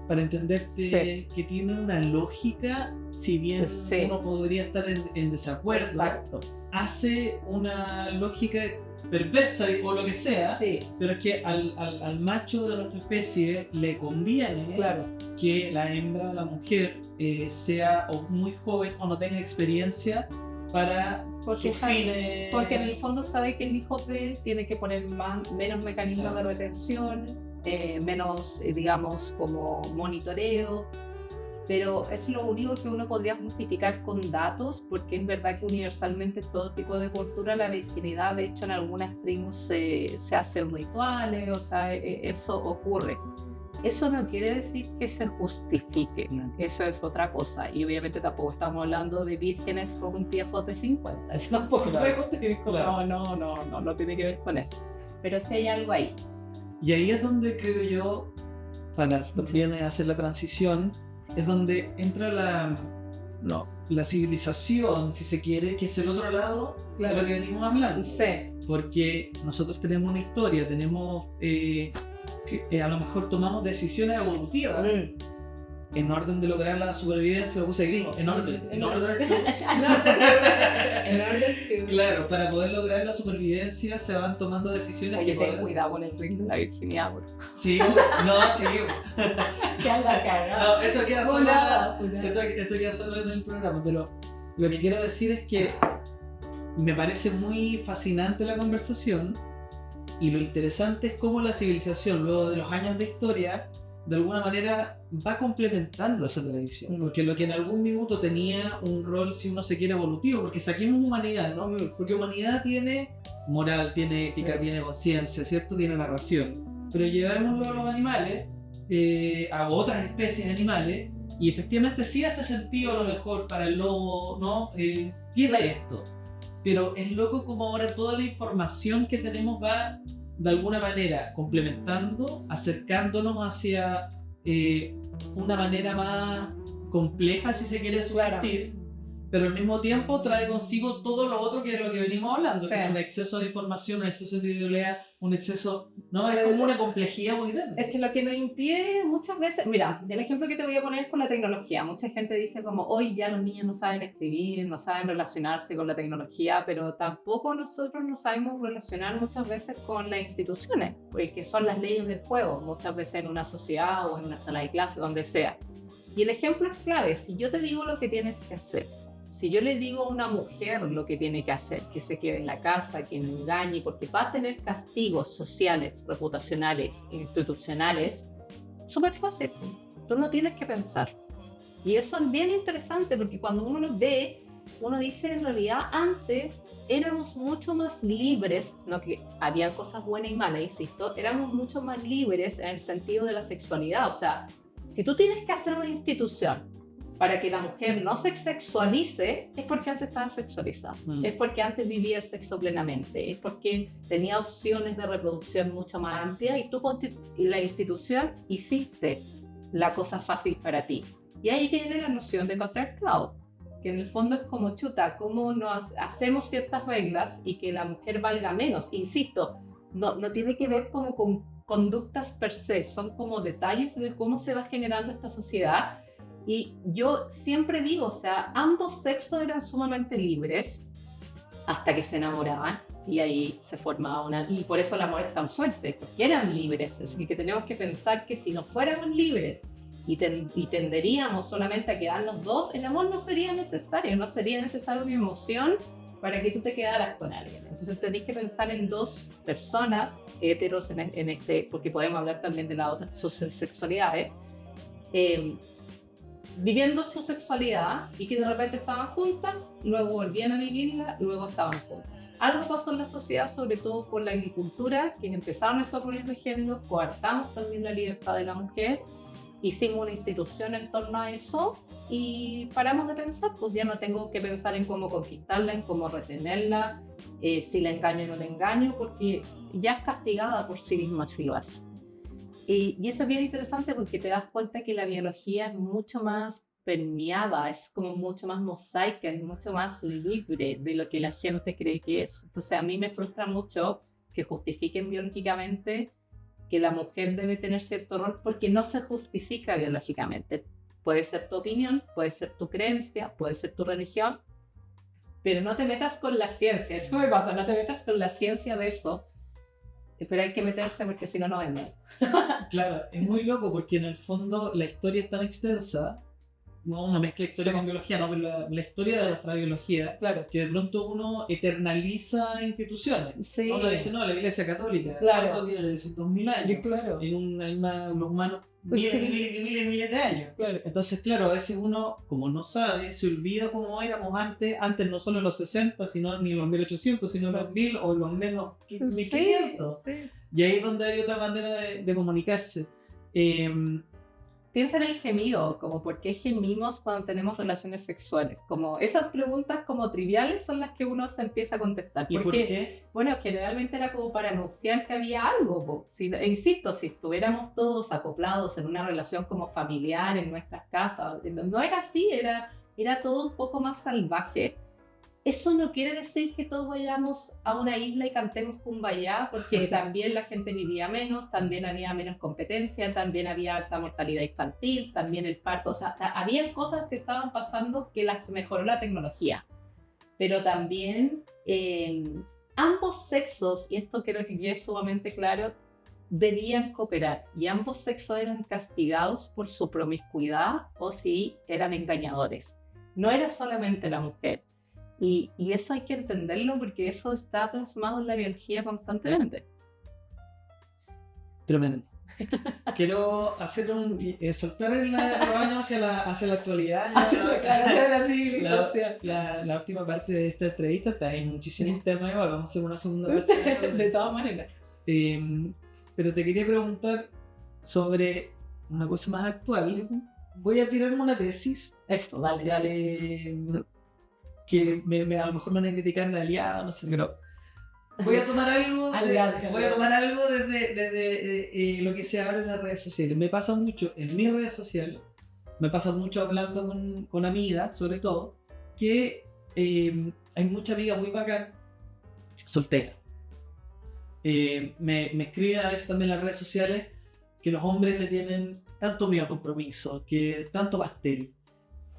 para entenderte, sí, que tiene una lógica, si bien sí, uno podría estar en desacuerdo. Exacto. Hace una lógica perversa o lo que sea, sí, pero es que al macho de nuestra especie le conviene, claro, que la hembra, la mujer, sea o muy joven o no tenga experiencia para sus fines. Porque en el fondo sabe que el hijo de él tiene que poner menos mecanismos, claro, de retención, menos, digamos, como monitoreo, pero es lo único que uno podría justificar con datos, porque es verdad que universalmente todo tipo de cultura, la virginidad, de hecho en algunas tribus se hacen rituales, o sea, eso ocurre. Eso no quiere decir que se justifique, eso es otra cosa, y obviamente tampoco estamos hablando de vírgenes con un TFO de 50, eso tampoco, claro, se justifica, claro. No tiene que ver con eso, pero sí hay algo ahí. Y ahí es donde creo yo, para también hacer la transición, es donde entra la civilización, si se quiere, que es el otro lado, claro, de lo que venimos hablando. Sí. Porque nosotros tenemos una historia, tenemos que a lo mejor tomamos decisiones evolutivas en orden de lograr la supervivencia, lo puse gringo, en orden. Claro, para poder lograr la supervivencia se van tomando decisiones. Oye, ten cuidado con el ring de la virginidad, bro. Sí, Ya la cagada. No, esto queda solo en el programa, pero lo que quiero decir es que me parece muy fascinante la conversación, y lo interesante es cómo la civilización, luego de los años de historia, de alguna manera va complementando esa tradición, porque lo que en algún minuto tenía un rol, si uno se quiere, evolutivo, porque saquemos humanidad, ¿no? Porque humanidad tiene moral, tiene ética, tiene conciencia, ¿cierto? Tiene narración, pero llevémoslo a los animales, a otras especies de animales, y efectivamente sí hace sentido a lo mejor para el lobo, ¿no? Tiene esto, pero es loco como ahora toda la información que tenemos va de alguna manera complementando, acercándonos hacia una manera más compleja, si se quiere, subsistir, claro, pero al mismo tiempo trae consigo todo lo otro que es lo que venimos hablando, sí, que es un exceso de información, un exceso de individualidad, un exceso, ¿no? Es como una complejidad muy grande. Es que lo que nos impide muchas veces, mira, el ejemplo que te voy a poner es con la tecnología. Mucha gente dice como, hoy ya los niños no saben escribir, no saben relacionarse con la tecnología, pero tampoco nosotros no sabemos relacionar muchas veces con las instituciones, porque son las leyes del juego, muchas veces en una sociedad o en una sala de clase, donde sea. Y el ejemplo es clave. Si yo te digo lo que tienes que hacer, si yo le digo a una mujer lo que tiene que hacer, que se quede en la casa, que no engañe, porque va a tener castigos sociales, reputacionales, institucionales, súper fácil. Tú no tienes que pensar. Y eso es bien interesante, porque cuando uno lo ve, uno dice, en realidad antes éramos mucho más libres, no que había cosas buenas y malas, insisto, éramos mucho más libres en el sentido de la sexualidad. O sea, si tú tienes que hacer una institución para que la mujer no se sexualice, es porque antes estaba sexualizada, es porque antes vivía el sexo plenamente, es porque tenía opciones de reproducción mucho más amplias y tú y la institución hiciste la cosa fácil para ti. Y ahí viene la noción de patriarcado, que en el fondo es como chuta, cómo nos hacemos ciertas reglas y que la mujer valga menos. Insisto, no tiene que ver como con conductas per se, son como detalles de cómo se va generando esta sociedad. Y yo siempre digo, o sea, ambos sexos eran sumamente libres hasta que se enamoraban y ahí se formaba una... Y por eso el amor es tan fuerte, porque eran libres. Así que tenemos que pensar que si no fuéramos libres y tenderíamos solamente a quedarnos dos, el amor no sería necesario mi emoción para que tú te quedaras con alguien. Entonces tenéis que pensar en dos personas heteros en este, porque podemos hablar también de las otras sexualidades, viviendo su sexualidad y que de repente estaban juntas, luego volvían a vivirla, luego estaban juntas. Algo pasó en la sociedad, sobre todo por la agricultura, que empezaron estos roles de género, coartamos también la libertad de la mujer, hicimos una institución en torno a eso y paramos de pensar, pues ya no tengo que pensar en cómo conquistarla, en cómo retenerla, si la engaño o no la engaño, porque ya es castigada por sí misma si lo hace. Y eso es bien interesante porque te das cuenta que la biología es mucho más permeada, es como mucho más mosaica, es mucho más libre de lo que la gente cree que es. Entonces a mí me frustra mucho que justifiquen biológicamente que la mujer debe tener cierto rol porque no se justifica biológicamente. Puede ser tu opinión, puede ser tu creencia, puede ser tu religión, pero no te metas con la ciencia. Eso me pasa, no te metas con la ciencia de eso. Pero hay que meterse porque si no, no venden. Claro, es muy loco porque en el fondo la historia es tan extensa, no una mezcla de historia con biología, no, pero la historia de nuestra biología, claro, que de pronto uno eternaliza instituciones. Sí. Uno dice, no, la Iglesia Católica, claro, ¿cuánto tiene? 2000 años. Claro. En los humanos miles, Sí. miles de años. Claro. Entonces, claro, a veces uno, como no sabe, se olvida cómo éramos antes no solo en los 60, sino ni en los 1800, sino en los 1000 o en los menos 1500. Sí. Y ahí es donde hay otra manera de comunicarse. Piensa en el gemido, como por qué gemimos cuando tenemos relaciones sexuales. Como esas preguntas como triviales son las que uno se empieza a contestar. ¿Y por qué? Bueno, generalmente era como para anunciar que había algo. Insisto, si estuviéramos todos acoplados en una relación como familiar en nuestras casas, no era así, era todo un poco más salvaje. Eso no quiere decir que todos vayamos a una isla y cantemos Kumbaya, porque también la gente vivía menos, también había menos competencia, también había alta mortalidad infantil, también el parto, o sea, había cosas que estaban pasando que las mejoró la tecnología. Pero también ambos sexos, y esto creo que es sumamente claro, debían cooperar, y ambos sexos eran castigados por su promiscuidad o si eran engañadores. No era solamente la mujer. Y eso hay que entenderlo porque eso está plasmado en la biología constantemente. Tremendo. Quiero hacer saltar los años hacia la actualidad. La última parte de esta entrevista, hay muchísimos temas, igual vamos a hacer una segunda parte. De todas maneras. Pero te quería preguntar sobre una cosa más actual. Voy a tirarme una tesis. Esto, dale. Que a lo mejor me van a criticar de aliado, no sé, pero voy a tomar algo desde lo que se habla en las redes sociales. Me pasa mucho en mis redes sociales, me pasa mucho hablando con amigas, sobre todo, que hay mucha amiga muy bacán, soltera. Me escriben a veces también en las redes sociales que los hombres le tienen tanto miedo a compromiso, que tanto pastel.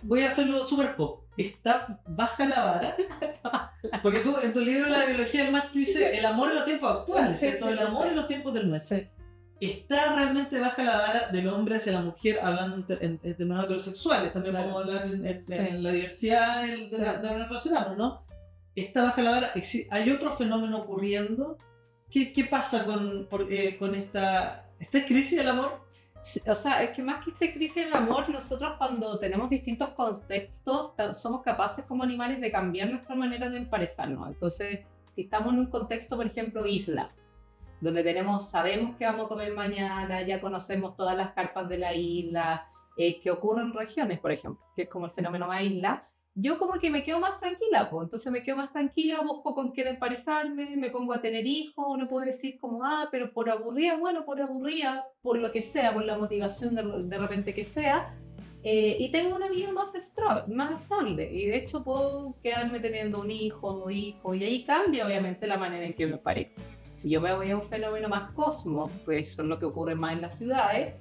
Voy a hacerlo súper pop. Está baja la vara. Porque tú en tu libro La biología del match dice el amor en los tiempos actuales, ¿cierto? El amor en los tiempos del match. Está realmente baja la vara del hombre hacia la mujer, hablando en términos heterosexuales. También podemos hablar en la diversidad de la relación, ¿no? Está baja la vara. ¿Hay otro fenómeno ocurriendo? ¿Qué pasa con esta crisis del amor? O sea, es que más que esta crisis del amor, nosotros cuando tenemos distintos contextos somos capaces como animales de cambiar nuestra manera de emparejarnos. Entonces, si estamos en un contexto, por ejemplo, isla, donde sabemos que vamos a comer mañana, ya conocemos todas las carpas de la isla, que ocurren en regiones, por ejemplo, que es como el fenómeno más isla, yo como que me quedo más tranquila, pues. Entonces me quedo más tranquila, busco con quién emparejarme, me pongo a tener hijos, no puedo decir como, pero por aburrida, bueno, por aburrida, por lo que sea, por la motivación de repente que sea, y tengo una vida más estable, y de hecho puedo quedarme teniendo un hijo, dos hijos, y ahí cambia obviamente la manera en que me parezco. Si yo me voy a un fenómeno más cosmos, pues eso es lo que ocurre más en las ciudades,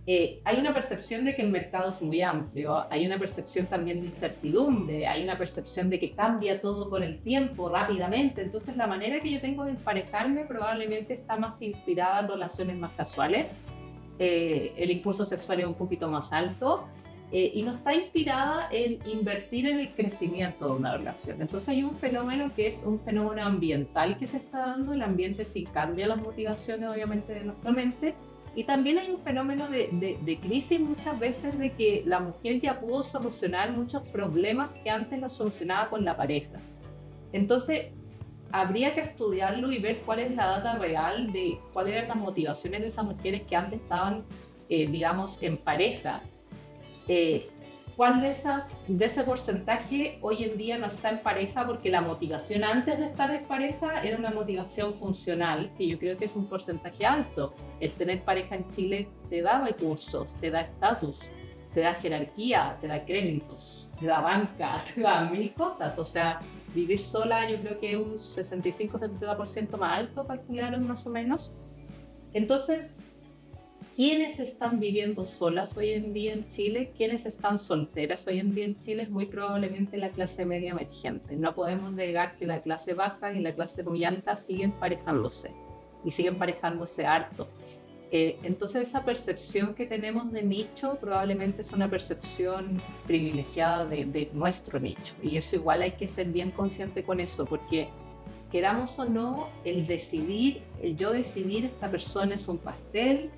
hay una percepción de que el mercado es muy amplio, hay una percepción también de incertidumbre, hay una percepción de que cambia todo con el tiempo rápidamente, entonces la manera que yo tengo de emparejarme probablemente está más inspirada en relaciones más casuales, el impulso sexual es un poquito más alto, y no está inspirada en invertir en el crecimiento de una relación. Entonces hay un fenómeno que es un fenómeno ambiental que se está dando, el ambiente sí cambia las motivaciones obviamente de nuestra mente, y también hay un fenómeno de crisis muchas veces de que la mujer ya pudo solucionar muchos problemas que antes los solucionaba con la pareja. Entonces habría que estudiarlo y ver cuál es la data real de cuáles eran las motivaciones de esas mujeres que antes estaban, digamos, en pareja. ¿Cuál de ese porcentaje hoy en día no está en pareja? Porque la motivación antes de estar en pareja era una motivación funcional, que yo creo que es un porcentaje alto. El tener pareja en Chile te da recursos, te da estatus, te da jerarquía, te da créditos, te da banca, te da mil cosas. O sea, vivir sola yo creo que es un 65-70% más alto, calcularon más o menos. Entonces, ¿quiénes están viviendo solas hoy en día en Chile? ¿Quiénes están solteras hoy en día en Chile? Es muy probablemente la clase media emergente. No podemos negar que la clase baja y la clase muy alta siguen parejándose y siguen parejándose harto. Entonces esa percepción que tenemos de nicho probablemente es una percepción privilegiada de nuestro nicho, y eso igual hay que ser bien consciente con eso, porque queramos o no, el yo decidir esta persona es un pastel.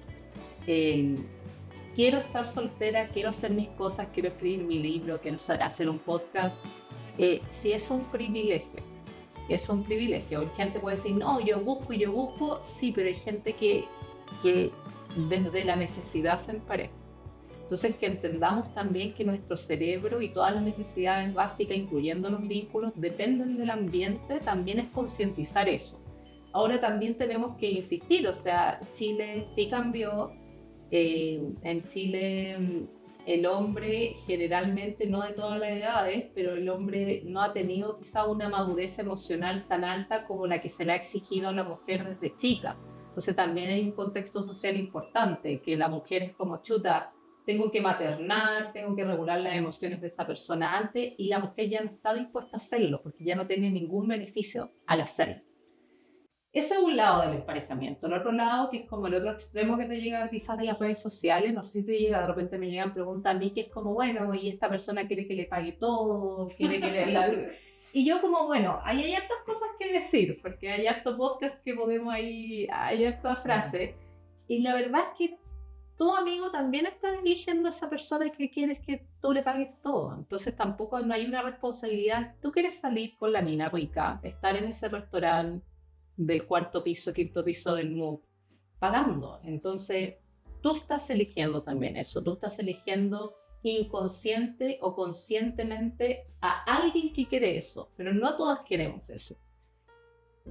Quiero estar soltera, quiero hacer mis cosas, quiero escribir mi libro, quiero hacer un podcast, si es un privilegio, Hay gente que puede decir, no, yo busco, sí, pero hay gente que desde la necesidad se empareja. Entonces que entendamos también que nuestro cerebro y todas las necesidades básicas, incluyendo los vínculos, dependen del ambiente, también es concientizar eso. Ahora también tenemos que insistir, o sea, Chile sí cambió. En Chile el hombre generalmente, no de todas las edades, pero el hombre no ha tenido quizá una madurez emocional tan alta como la que se le ha exigido a la mujer desde chica. Entonces también hay un contexto social importante, que la mujer es como chuta, tengo que maternar, tengo que regular las emociones de esta persona antes, y la mujer ya no está dispuesta a hacerlo porque ya no tiene ningún beneficio al hacerlo. Eso es un lado del emparejamiento. El otro lado, que es como el otro extremo que te llega quizás de las redes sociales, no sé si te llega, de repente me llegan preguntas a mí, que es como, bueno, y esta persona quiere que le pague todo, quiere que le la... Y yo como, bueno, ahí hay hartas cosas que decir, porque hay hartos podcasts que podemos ahí, hay hartas frases, y la verdad es que tu amigo también está eligiendo a esa persona que quieres que tú le pagues todo. Entonces tampoco no hay una responsabilidad. Tú quieres salir con la mina rica, estar en ese restaurante del cuarto piso, quinto piso del MUC, pagando. Entonces, tú estás eligiendo también eso. Tú estás eligiendo inconsciente o conscientemente a alguien que quiere eso. Pero no todas queremos eso.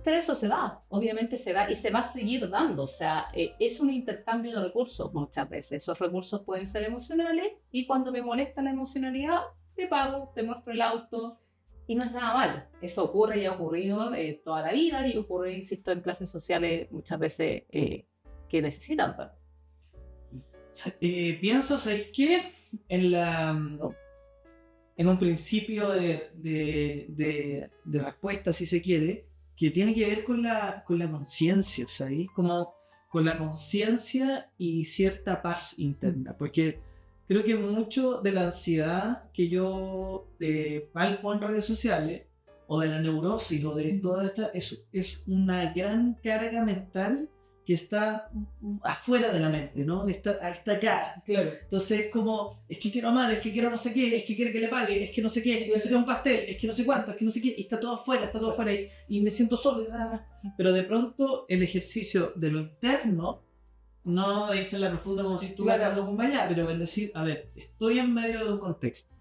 Pero eso se da, obviamente se da y se va a seguir dando. O sea, es un intercambio de recursos muchas veces. Esos recursos pueden ser emocionales, y cuando me molesta la emocionalidad, te pago, te muestro el auto. Y no es nada malo. Eso ocurre y ha ocurrido toda la vida, y ocurre, insisto, en clases sociales muchas veces que necesitan. Pienso, ¿sabes qué? En un principio de respuesta, si se quiere, que tiene que ver con la conciencia, ¿sabes? Como con la conciencia y cierta paz interna, porque creo que mucho de la ansiedad que yo palpo en redes sociales, o de la neurosis, o de toda esta, es una gran carga mental que está afuera de la mente, ¿no? Está acá. Claro. Entonces es como, es que quiero amar, es que quiero no sé qué, es que quiere que le pague, es que no sé qué, es que no sé qué un pastel, es que no sé cuánto, es que no sé qué, y está todo afuera y me siento solo. Pero de pronto el ejercicio de lo interno, no irse en la profunda como si estuviera dando con allá, pero el decir, a ver, estoy en medio de un contexto,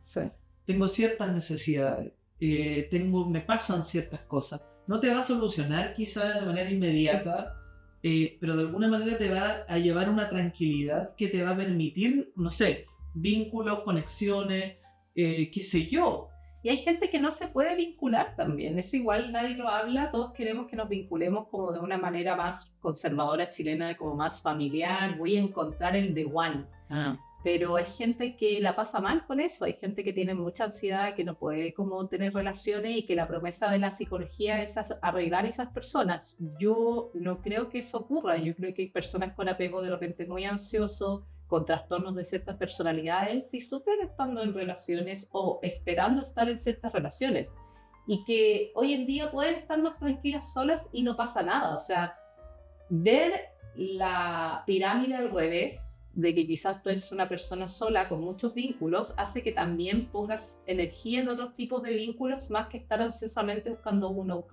tengo ciertas necesidades, me pasan ciertas cosas, no te va a solucionar quizá de manera inmediata, pero de alguna manera te va a llevar una tranquilidad que te va a permitir, no sé, vínculos, conexiones, qué sé yo. Y hay gente que no se puede vincular también, eso igual nadie lo habla, todos queremos que nos vinculemos como de una manera más conservadora chilena, como más familiar, voy a encontrar el the one. Pero hay gente que la pasa mal con eso, hay gente que tiene mucha ansiedad, que no puede como tener relaciones y que la promesa de la psicología es arreglar a esas personas. Yo no creo que eso ocurra, yo creo que hay personas con apego de repente muy ansioso, con trastornos de ciertas personalidades y sufren estando en relaciones o esperando estar en ciertas relaciones y que hoy en día pueden estar más tranquilas solas y no pasa nada. O sea, ver la pirámide al revés, de que quizás tú eres una persona sola con muchos vínculos, hace que también pongas energía en otros tipos de vínculos más que estar ansiosamente buscando uno.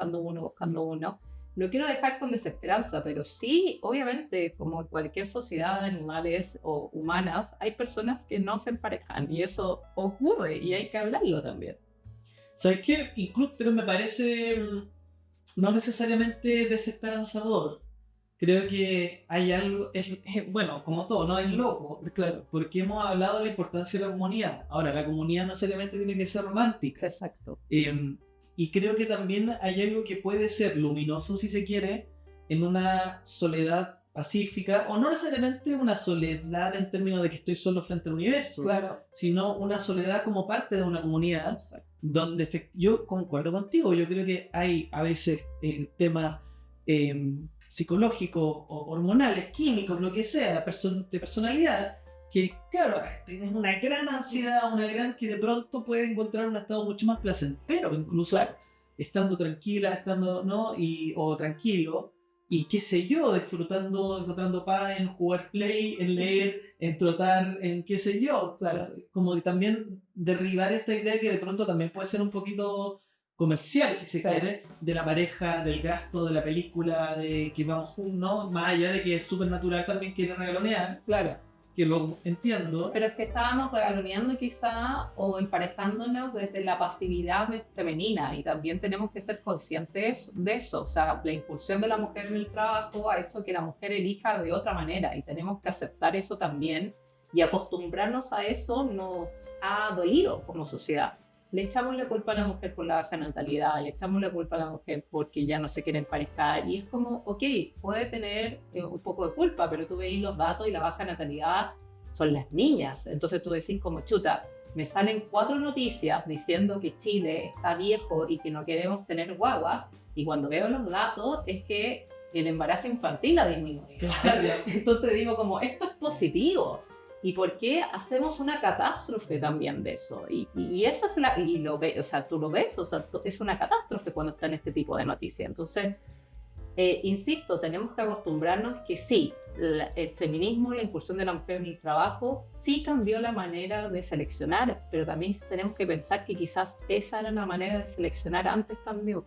No quiero dejar con desesperanza, pero sí, obviamente, como cualquier sociedad de animales o humanas, hay personas que no se emparejan y eso ocurre y hay que hablarlo también. ¿Sabes qué? Incluso me parece no necesariamente desesperanzador. Creo que hay algo, bueno, como todo, no es loco, claro, porque hemos hablado de la importancia de la comunidad. Ahora, la comunidad no necesariamente tiene que ser romántica. Exacto. Y creo que también hay algo que puede ser luminoso, si se quiere, en una soledad pacífica, o no necesariamente una soledad en términos de que estoy solo frente al universo, claro, sino una soledad como parte de una comunidad. Exacto. Donde yo concuerdo contigo, yo creo que hay a veces temas psicológicos o hormonales, químicos, lo que sea, de personalidad, que claro, tienes una gran ansiedad, que de pronto puedes encontrar un estado mucho más placentero, incluso estando tranquila, o tranquilo, y qué sé yo, encontrando paz en jugar play, en leer, en trotar, en qué sé yo, claro, como que también derribar esta idea que de pronto también puede ser un poquito comercial, si se quiere, de la pareja, del gasto, de la película, de que vamos juntos, ¿no? Más allá de que es súper natural también quiere regalonear, claro, que lo entiendo. Pero es que estábamos regaloneando quizá o emparejándonos desde la pasividad femenina y también tenemos que ser conscientes de eso. O sea, la incursión de la mujer en el trabajo ha hecho que la mujer elija de otra manera y tenemos que aceptar eso también y acostumbrarnos a eso nos ha dolido como sociedad. Le echamos la culpa a la mujer por la baja natalidad, le echamos la culpa a la mujer porque ya no se quiere emparejar y es como, ok, puede tener un poco de culpa, pero tú veis los datos y la baja natalidad son las niñas. Entonces tú decís como, chuta, me salen 4 noticias diciendo que Chile está viejo y que no queremos tener guaguas y cuando veo los datos es que el embarazo infantil ha disminuido. Entonces digo como, esto es positivo. ¿Y por qué hacemos una catástrofe también de eso? Y eso es o sea, tú lo ves, o sea, es una catástrofe cuando está en este tipo de noticias. Entonces, insisto, tenemos que acostumbrarnos que sí, el feminismo, la incursión de la mujer en el trabajo, sí cambió la manera de seleccionar, pero también tenemos que pensar que quizás esa era la manera de seleccionar antes también.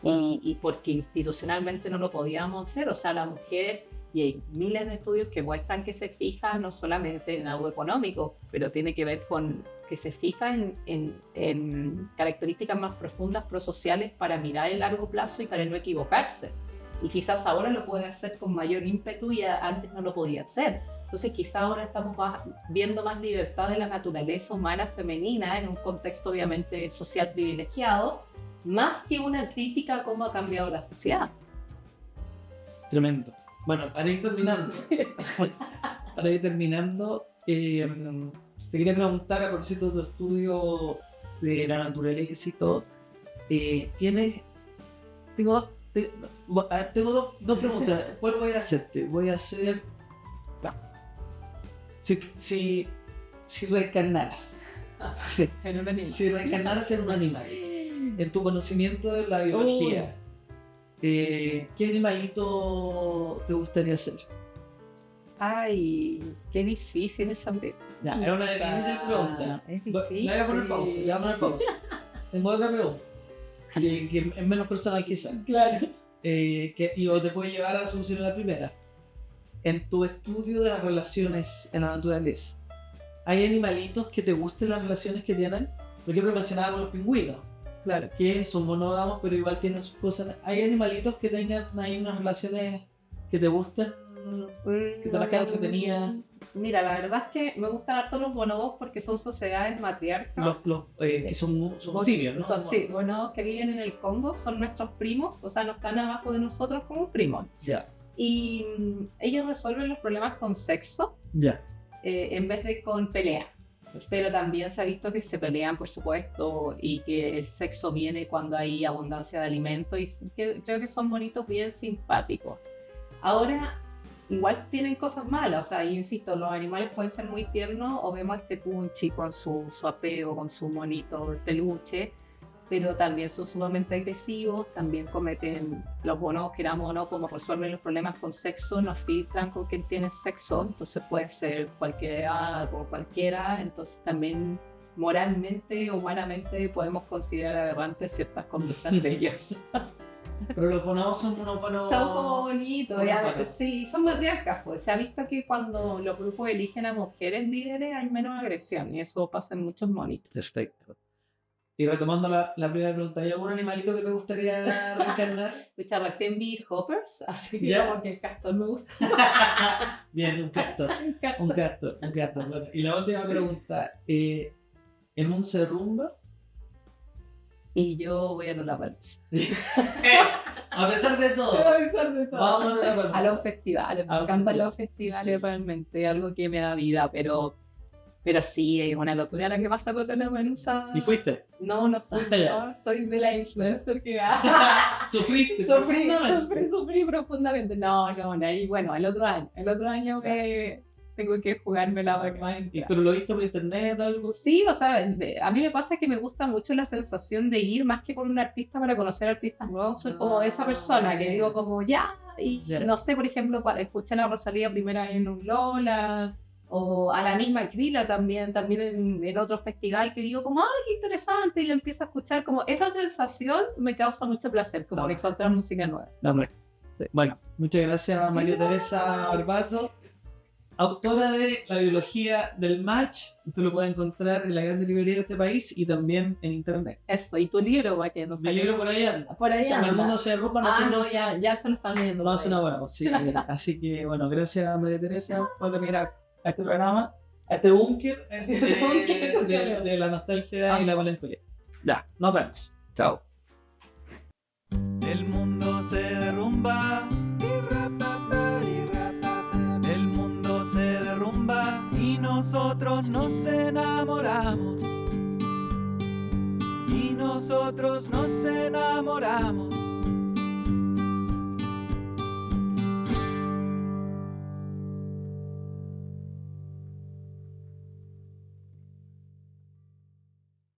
Y porque institucionalmente no lo podíamos hacer, o sea, la mujer... Y hay miles de estudios que muestran que se fija no solamente en algo económico, pero tiene que ver con que se fija en características más profundas prosociales para mirar el largo plazo y para no equivocarse. Y quizás ahora lo puede hacer con mayor ímpetu y antes no lo podía hacer. Entonces quizás ahora estamos viendo más libertad de la naturaleza humana femenina en un contexto obviamente social privilegiado, más que una crítica a cómo ha cambiado la sociedad. Tremendo. Bueno, para ir terminando, te quería preguntar a propósito de tu estudio de la naturaleza y todo. Tengo dos preguntas. ¿Cuál voy a hacerte? Voy a hacer... Si reencarnaras. Si reencarnaras en un animal, en tu conocimiento de la biología, ¿Qué animalito te gustaría ser? Ay, qué difícil esa pregunta. Ya, es una difícil pregunta. Es Le difícil. voy a poner pausa, le voy a poner pausa. Tengo otra pregunta, que es menos personal quizás. Claro. Y te puede llevar a solucionar la primera. En tu estudio de las relaciones en la naturaleza, ¿hay animalitos que te gusten las relaciones que tienen? Por ejemplo, mencionábamos los pingüinos, Claro. que son monógamos, pero igual tienen sus cosas. ¿Hay animalitos que tengan ahí unas relaciones que te gusten? ¿Que te las quedan entretenidas? Mira, la verdad es que me gustan harto los bonobos porque son sociedades matriarcas. Que son simios, ¿no? Sí, bonobos que viven en el Congo, son nuestros primos, o sea, no están abajo de nosotros como primos. Ya. Y ellos resuelven los problemas con sexo Ya. en vez de con pelea. Pero también se ha visto que se pelean, por supuesto, y que el sexo viene cuando hay abundancia de alimento, y creo que son bonitos, bien simpáticos. Ahora, igual tienen cosas malas, o sea, yo insisto, los animales pueden ser muy tiernos, o vemos a este Punchi con su apego, con su monito de peluche, pero también son sumamente agresivos, también cometen los bonobos, queramos o no, como resuelven los problemas con sexo, nos filtran con quien tiene sexo, entonces puede ser cualquiera o cualquiera, entonces también moralmente o humanamente podemos considerar aberrantes ciertas conductas de ellos. Pero los bonobos son unos buenos... Son como bonitos, Bueno. sí, son matriarcas, pues se ha visto que cuando los grupos eligen a mujeres líderes hay menos agresión y eso pasa en muchos monitos. Perfecto. Y retomando la primera pregunta, ¿hay algún animalito que te gustaría reencarnar? Escucha, recién vi Hoppers, así que ¿Ya? como que el castor me gusta. Bien, un castor. Un castor. Bueno, y la última pregunta, ¿el mundo se derrumba? Y yo voy a Lollapalooza. A pesar de todo. A pesar de todo. Vamos a Lollapalooza. A los festivales, me A los encantan festivales. los festivales Sí. realmente, algo que me da vida, pero sí, es una locura lo que pasa con Lollapalooza. ¿Y fuiste? No, no fui, Ya. no, soy de la influencer que ¿Sufriste? Sufrí profundamente. No, y bueno, el otro año tengo que jugarme la vaca. ¿Pero lo viste por internet o algo? Sí, o sea, a mí me pasa que me gusta mucho la sensación de ir más que con un artista para conocer artistas nuevos. Soy como esa persona que digo como ya, y Ya. no sé, por ejemplo, escuché a la Rosalía primera vez en un Lola, o a la misma Krila también en otro festival, que digo como, ay, qué interesante, y lo empiezo a escuchar, como esa sensación me causa mucho placer, como No. de encontrar música nueva. Bueno, muchas gracias María Teresa Barbato, autora de La biología del match. Usted lo puede encontrar en la gran librería de este país y también en internet. Eso, y tu libro, para que no Mi libro por ahí anda. Por ahí O sea, anda. el mundo se derrumba, Ah, nosotros no, ya se lo están leyendo. vamos a hacer por una ahí. buena. Sí, así que bueno, gracias María Teresa por venir a este programa, a este búnker de la nostalgia y la melancolía. Ya, nos vemos. Chao. El mundo se derrumba. El mundo se derrumba y nosotros nos enamoramos. Y nosotros nos enamoramos.